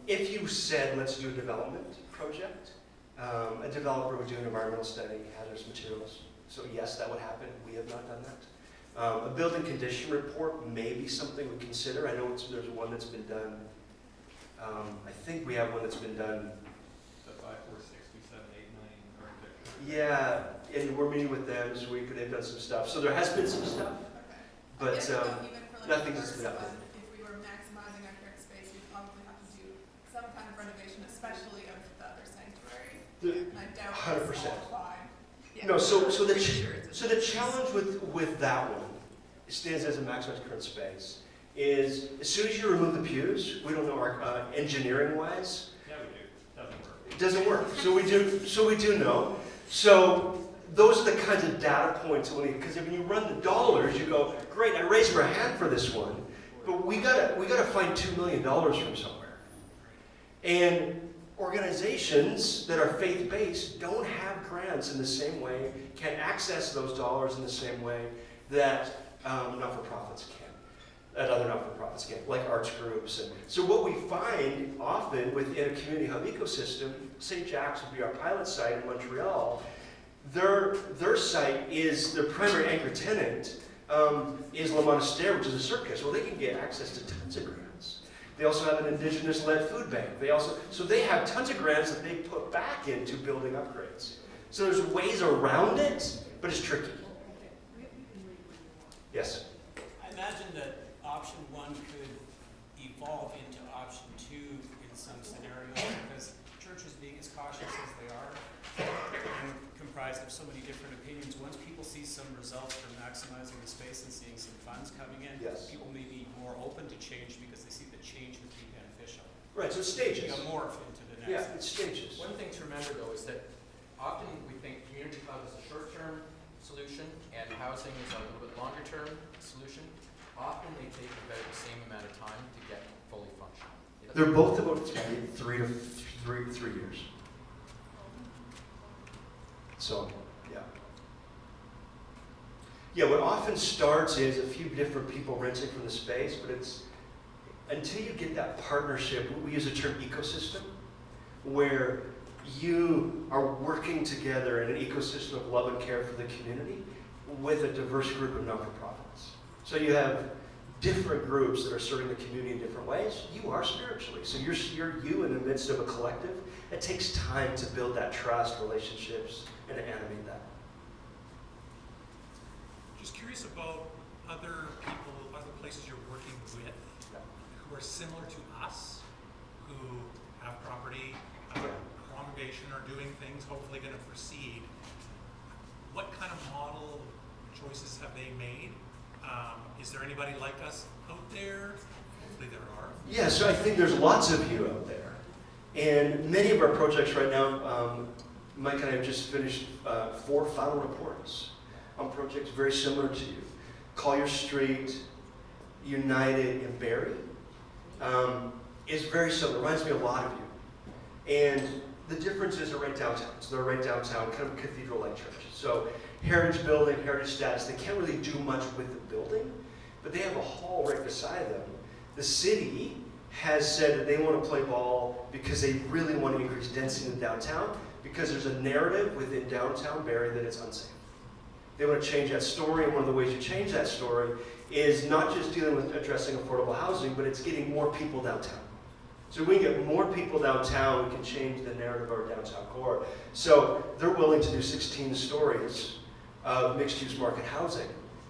if you said, let's do a development project, a developer would do an environmental study, hazardous materials. So yes, that would happen. We have not done that. A building condition report may be something we consider. I know there's one that's been done. I think we have one that's been done. The 5, 4, 6, 7, 8, 9 architecture. Yeah, and we're meeting with them this week, and they've done some stuff. So there has been some stuff, but Even for like nothing's first been updated. one, if we were maximizing our current space, we'd probably have to do some kind of renovation, especially of the other sanctuary. And I doubt it's 100%. all fine. Yeah. No, so the Pretty sure it's so the challenge with that one, it stands as a maximized current space, is as soon as you remove the pews, we don't know our engineering wise, Yeah, we do. Doesn't work. it doesn't work. So we do know. So those are the kinds of data points that we need, because if you run the dollars, you go, great, I raised my hand for this one, but we gotta find $2 million from somewhere. And organizations that are faith-based don't have grants in the same way, can't access those dollars in the same way that not-for-profits can, that other not-for-profits can, like arts groups. And so what we find often within a community hub ecosystem, St. Jack's would be our pilot site in Montreal, their site is, their primary anchor tenant is Le Monastère, which is a circus. Well, they can get access to tons of grants. They also have an indigenous-led food bank. So they have tons of grants that they put back into building upgrades. So there's ways around it, but it's tricky. Yes? I imagine that option 1 could evolve into option 2 in some scenarios because churches being as cautious as they are and comprised of so many different opinions, once people see some results from maximizing the space and seeing some funds coming in, Yes. people may be more open to change because they see that change would be beneficial. Right, so it's stages. A morph into the next. Yeah, it's stages. One thing to remember though is that often we think community hub is a short-term solution and housing is a little bit longer-term solution. Often they take about the same amount of time to get fully functional. They're both about 3 years. So, yeah. Yeah, what often starts is a few different people renting from the space, but it's until you get that partnership, we use the term ecosystem, where you are working together in an ecosystem of love and care for the community with a diverse group of not-for-profits. So you have different groups that are serving the community in different ways. You are spiritually. So you're you in the midst of a collective. It takes time to build that trust, relationships, and to animate that. Just curious about other people, other places you're working with who are similar to us, who have property, have a congregation, are doing things, hopefully going to proceed. What kind of model choices have they made? Is there anybody like us out there hopefully there are. Yeah, so I think there's lots of you out there. And many of our projects right now, Mike and I have just finished 4 final reports on projects very similar to you. Collier Street, United, and Barrie is very similar. It reminds me a lot of you. And the differences are right downtown. So they're right downtown, kind of cathedral-like churches. So heritage building, heritage status, they can't really do much with the building, but they have a hall right beside them. The city has said that they want to play ball because they really want to increase density in downtown, because there's a narrative within downtown Barrie that it's unsafe. They want to change that story, and one of the ways you change that story is not just dealing with addressing affordable housing, but it's getting more people downtown. So if we can get more people downtown, we can change the narrative of our downtown core. So they're willing to do 16 stories of mixed-use market housing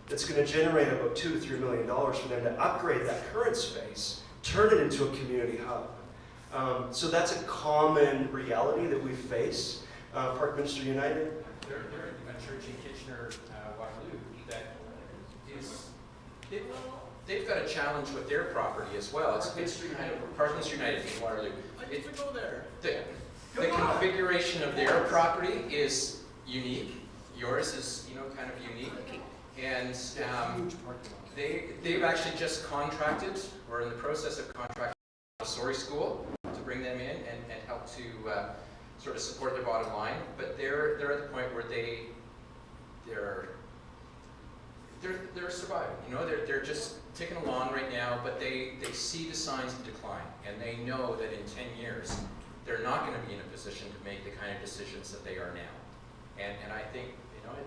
that's going to generate about $2 to $3 million for them to upgrade that current space, turn it into a community hub. So that's a common reality that we face. Parkminster United. They're a church in Kitchener, Waterloo, that is, they've got a challenge with their property as well. It's Parkminster United in Waterloo. I need to go there. The configuration of their property is unique. Yours is, kind of unique. And they've actually just contracted, or in the process of contracting, a Montessori school to bring them in and help to sort of support their bottom line. But they're at the point where they're surviving. They're just ticking along right now, but they see the signs of decline, and they know that in 10 years they're not going to be in a position to make the kind of decisions that they are now. And I think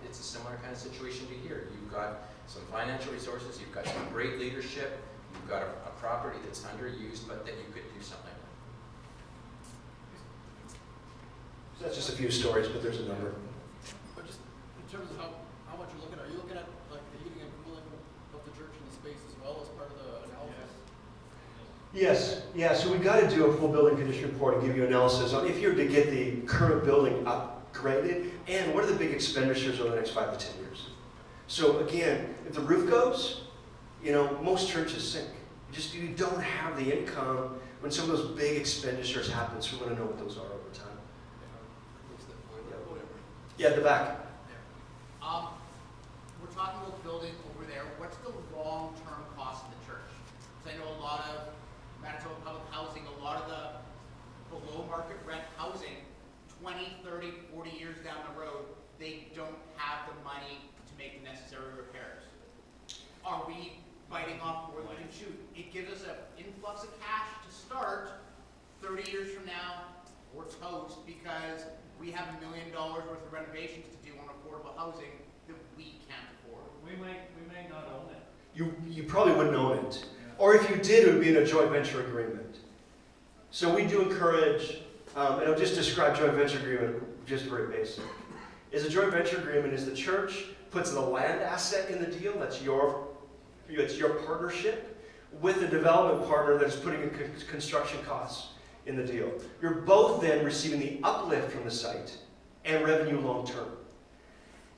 it's a similar kind of situation to here. You've got some financial resources, you've got some great leadership, you've got a property that's underused, but that you could do something with. So that's just a few stories, but there's a number. But just in terms of how much you're looking at, are you looking at like the heating and cooling of the church and the space as well as part of the analysis? Yes, yeah, so we've got to do a full building condition report and give you analysis on if you were to get the current building upgraded, and what are the big expenditures over the next 5 to 10 years. So again, if the roof goes, most churches sink. You don't have the income when some of those big expenditures happen, so we want to know what those are over time. Yeah, the back. We're talking about the building over there. What's the long-term cost of the church? Because I know a lot of Manitoba Public Housing, a lot of the below-market rent housing, 20, 30, 40 years down the road, they don't have the money to make the necessary repairs. Are we biting off more than we can chew? It gives us an influx of cash to start. 30 years from now, we're toast because we have $1 million worth of renovations to do on affordable housing that we can't afford. We may not own it. You probably wouldn't own it. Or if you did, it would be in a joint venture agreement. So we do encourage, and I'll just describe joint venture agreement just very basic. A joint venture agreement is the church puts the land asset in the deal, it's your partnership, with the development partner that is putting in construction costs in the deal. You're both then receiving the uplift from the site and revenue long term.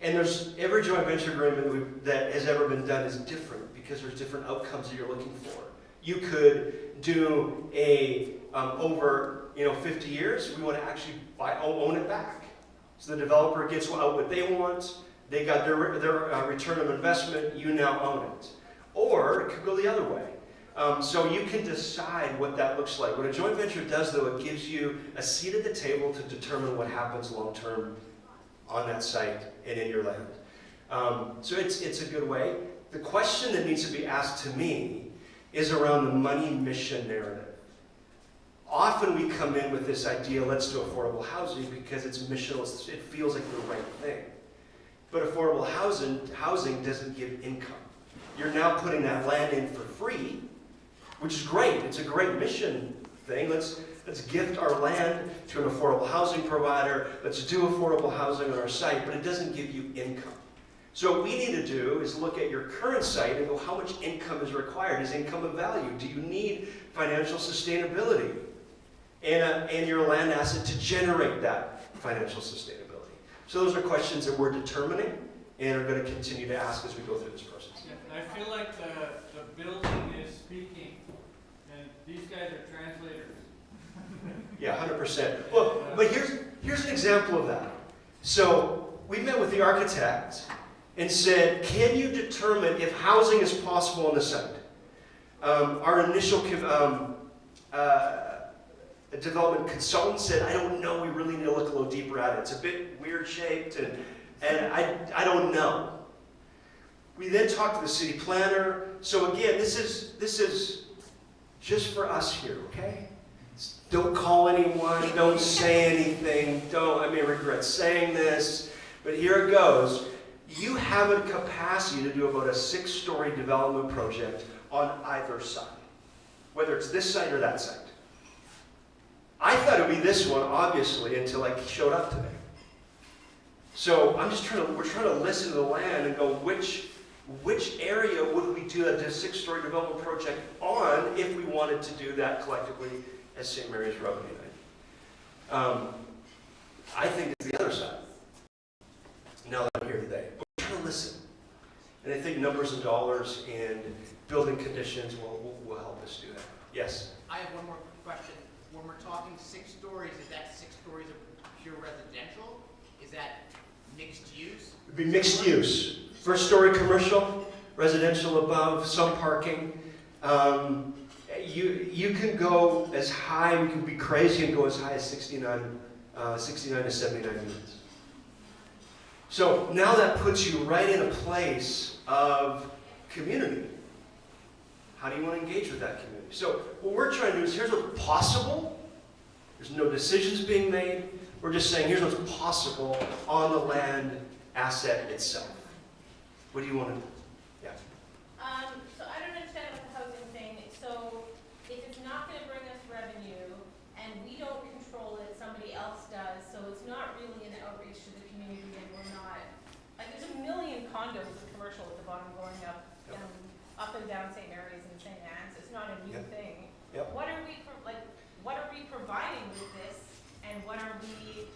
And every joint venture agreement that has ever been done is different because there's different outcomes that you're looking for. You could do over 50 years, we want to actually own it back. So the developer gets out what they want, they got their return of investment, you now own it. Or it could go the other way. So you can decide what that looks like. What a joint venture does, though, it gives you a seat at the table to determine what happens long term on that site and in your land. So it's a good way. The question that needs to be asked to me is around the money mission narrative. Often we come in with this idea, let's do affordable housing because it's missional, it feels like the right thing. But affordable housing doesn't give income. You're now putting that land in for free, which is great. It's a great mission thing. Let's gift our land to an affordable housing provider. Let's do affordable housing on our site, but it doesn't give you income. So what we need to do is look at your current site and go, how much income is required? Is income of value? Do you need financial sustainability and your land asset to generate that financial sustainability? So those are questions that we're determining and are going to continue to ask as we go through this process. I feel like the building is speaking And these guys are translators. Yeah, 100%. Well, but here's an example of that. So we met with the architect and said, can you determine if housing is possible on the site? Our initial development consultant said, I don't know, we really need to look a little deeper at it. It's a bit weird shaped and I don't know. We then talked to the city planner. So again, this is just for us here, okay? Don't call anyone, don't say anything, I may regret saying this, but here it goes. You have a capacity to do about a 6-story development project on either side, whether it's this site or that site. I thought it would be this one, obviously, until I showed up today. So we're trying to listen to the land and go, which area would we do a 6-story development project on if we wanted to do that collectively as St. Mary's Road United? I think it's the other side, now that I'm here today. But we're trying to listen. And I think numbers and dollars and building conditions will help us do that. Yes? I have one more question. When we're talking 6 stories, is that 6 stories of pure residential? Is that mixed use? It'd be mixed use. 1st story commercial, residential above, some parking. You can go as high, we can be crazy and go as high as 69 to 79 units. So now that puts you right in a place of community. How do you want to engage with that community? So what we're trying to do is, here's what's possible. There's no decisions being made. We're just saying, here's what's possible on the land asset itself. What do you want to do? Yeah. So I don't understand about the housing thing. So if it's not going to bring us revenue and we don't control it, somebody else does, so it's not really an outreach to the community and we're not, like there's a million condos and commercial at the bottom going up and down St. Mary's and St. Anne's. It's not a new thing. Yep. What are we providing with this and what are we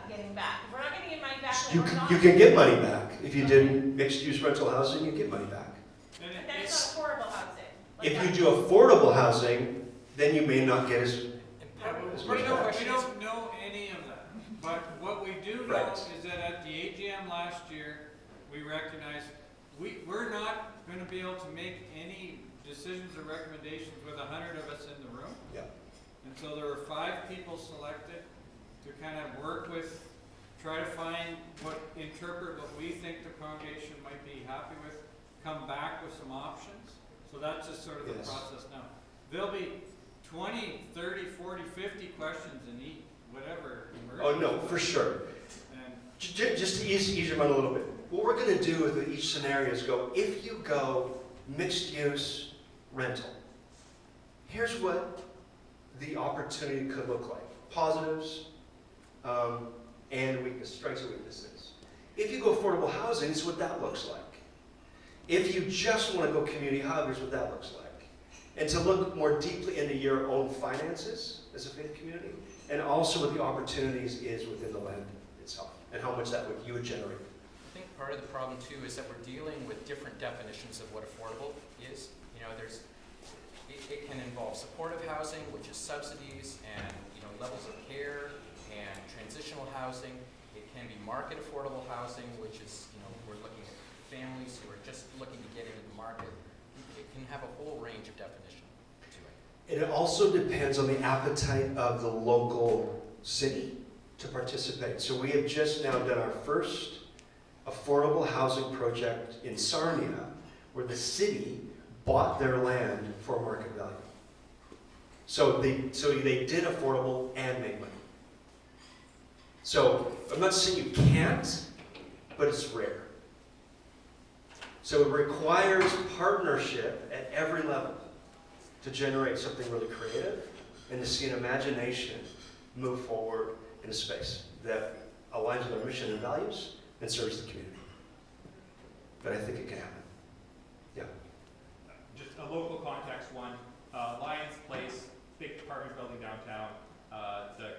getting back? If we're not getting money back, then we're not. You can get money back. If you did mixed-use rental housing, you get money back. But that's not affordable housing. If you do affordable housing, then you may not get as We much back. don't know any of that. But what we do know Right. is that at the AGM last year, we recognized we're not going to be able to make any decisions or recommendations with 100 of us in the room. Yeah. And so there were 5 people selected to kind of work with, try to interpret what we think the congregation might be happy with, come back with some options. So that's just sort of the process now. There'll be 20, 30, 40, 50 questions in each, whatever emerges. Oh, no, for sure. And Just to ease your mind a little bit, what we're going to do with each scenario is go, if you go mixed-use rental, here's what the opportunity could look like. Positives and weaknesses, strengths and weaknesses. If you go affordable housing, this is what that looks like. If you just want to go community hub, here's what that looks like. And to look more deeply into your own finances as a faith community, and also what the opportunities is within the land itself, and how much you would generate. I think part of the problem too is that we're dealing with different definitions of what affordable is. You know, it can involve supportive housing, which is subsidies and levels of care, and transitional housing. It can be market affordable housing, which is we're looking at families who are just looking to get into the market. It can have a whole range of definition to it. And it also depends on the appetite of the local city to participate. So we have just now done our first affordable housing project in Sarnia, where the city bought their land for market value. So they did affordable and make money. So I'm not saying you can't, but it's rare. So it requires partnership at every level to generate something really creative and to see an imagination move forward in a space that aligns with our mission and values and serves the community. But I think it can happen. Yeah. Just a local context one, Lions Place, big apartment building downtown. The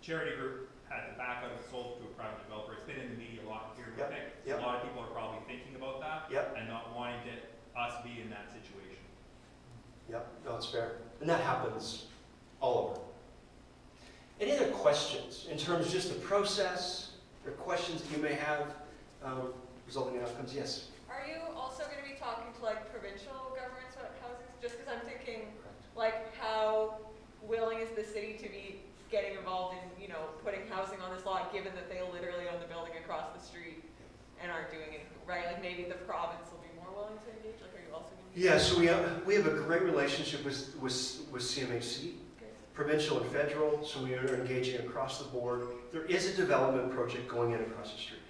charity group had to back out and sold to a private developer. It's been in the media a lot here, I think. Yep. A lot of people are probably thinking about that Yep. and not wanting us to be in that situation. Yep, no, it's fair. And that happens all over. Any other questions in terms of just the process or questions that you may have resulting in outcomes? Yes? Are you also going to be talking to like provincial governments about housing? Just because I'm thinking, like, how willing is the city to be getting involved in, you know, putting housing on this lot, given that they literally own the building across the street and aren't doing anything, right? Like, maybe the province will be more willing to engage. Like, are you also going to? Yeah, so we have a great relationship with CMHC, provincial and federal, so we are engaging across the board. There is a development project going in across the street.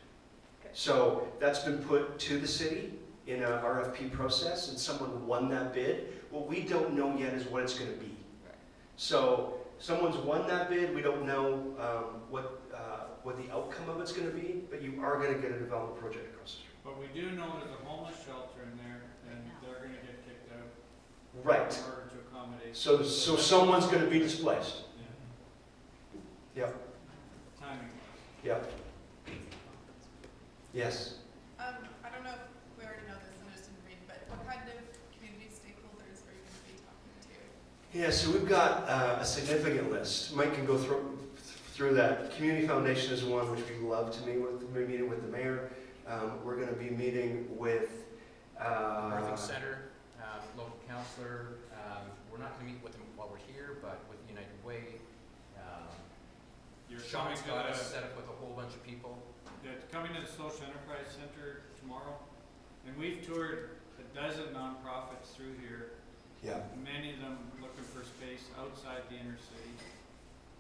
So that's been put to the city in an RFP process, and someone won that bid. What we don't know yet is what it's going to be. So someone's won that bid. We don't know what the outcome of it's going to be, but you are going to get a development project across the street. But we do know there's a homeless shelter in there, and they're gonna get kicked out. Right. In order to accommodate. So someone's going to be displaced. Yeah. Yep. Timing. Yep. Yes. I don't know if we already know this and I just didn't read, but what kind of community stakeholders are you going to be talking to? Yeah, so we've got a significant list. Mike can go through that. Community Foundation is one which we love to meet with. We're meeting with the mayor. We're going to be meeting with Birthing Center, local councillor. We're not going to meet with them while we're here, but with United Way. Sean's got us set up with a whole bunch of people. Yeah, coming to the Social Enterprise Center tomorrow, and we've toured a dozen nonprofits through here. Yeah. Many of them looking for space outside the inner city.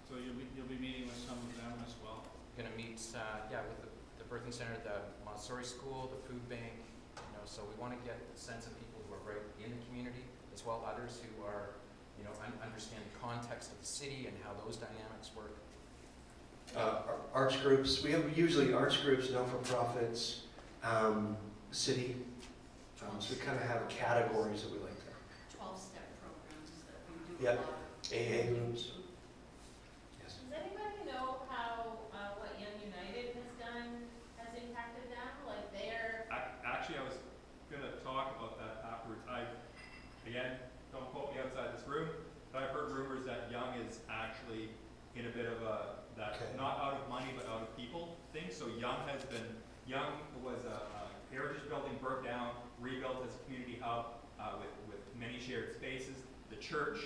So you'll be meeting with some of them as well. Going to meet, with the Birthing Center, the Montessori School, the food bank. You know, so we want to get a sense of people who are right in the community, as well others who are, you know, understand the context of the city and how those dynamics work. Arts groups. We have usually arts groups, not-for-profits, city. So we kind of have categories that we like there. 12-step programs that we do. Yep. AA groups. Yes. Does anybody know how what Young United has done has impacted them? Like they're Actually, I was gonna talk about that afterwards. Again, don't quote me outside this room, but I've heard rumors that Young is actually in a bit of a, not out of money, but out of people thing. So Young was a heritage building, burnt down, rebuilt as a community hub with many shared spaces. The church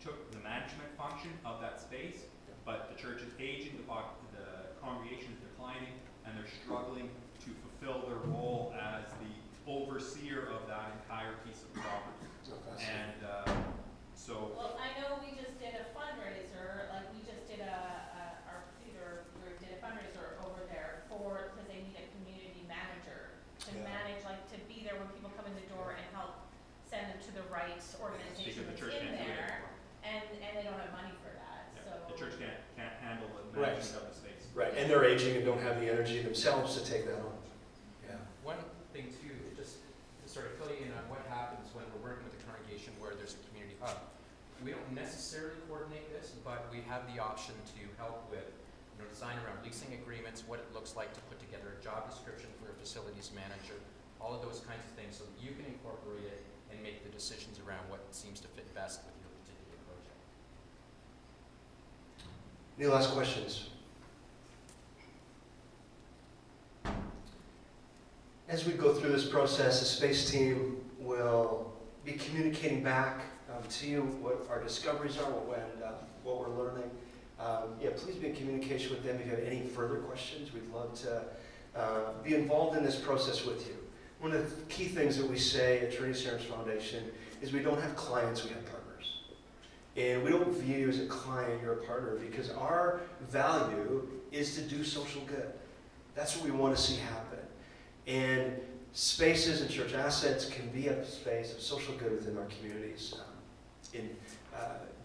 took the management function of that space, but the church is aging, the congregation is declining, and they're struggling to fulfill their role as the overseer of that entire piece of property. And so. Well, I know we just did a fundraiser, like we just did our theater group did a fundraiser over there because they need a community manager to manage, like to be there when people come in the door and help send them to the right organization Because the that's church in can't do it there, anymore. and they don't have money for that, Yeah, so. the church can't handle the management of the space. Right, and they're aging and don't have the energy themselves to take that on. Yeah. One thing too, just to sort of fill you in on what happens when we're working with a congregation where there's a community hub. We don't necessarily coordinate this, but we have the option to help with, you know, design around leasing agreements, what it looks like to put together a job description for a facilities manager, all of those kinds of things, so that you can incorporate it and make the decisions around what seems to fit best with your particular project. Any last questions? As we go through this process, the space team will be communicating back to you what our discoveries are, what we're learning. Please be in communication with them if you have any further questions. We'd love to be involved in this process with you. One of the key things that we say at Trinity Centres Foundation is we don't have clients, we have partners. And we don't view you as a client, you're a partner, because our value is to do social good. That's what we want to see happen. And spaces and church assets can be a space of social good within our communities in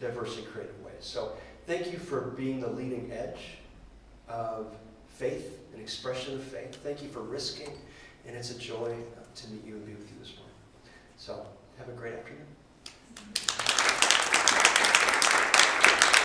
diverse and creative ways. So thank you for being the leading edge of faith and expression of faith. Thank you for risking, and it's a joy to meet you and be with you this morning. So have a great afternoon.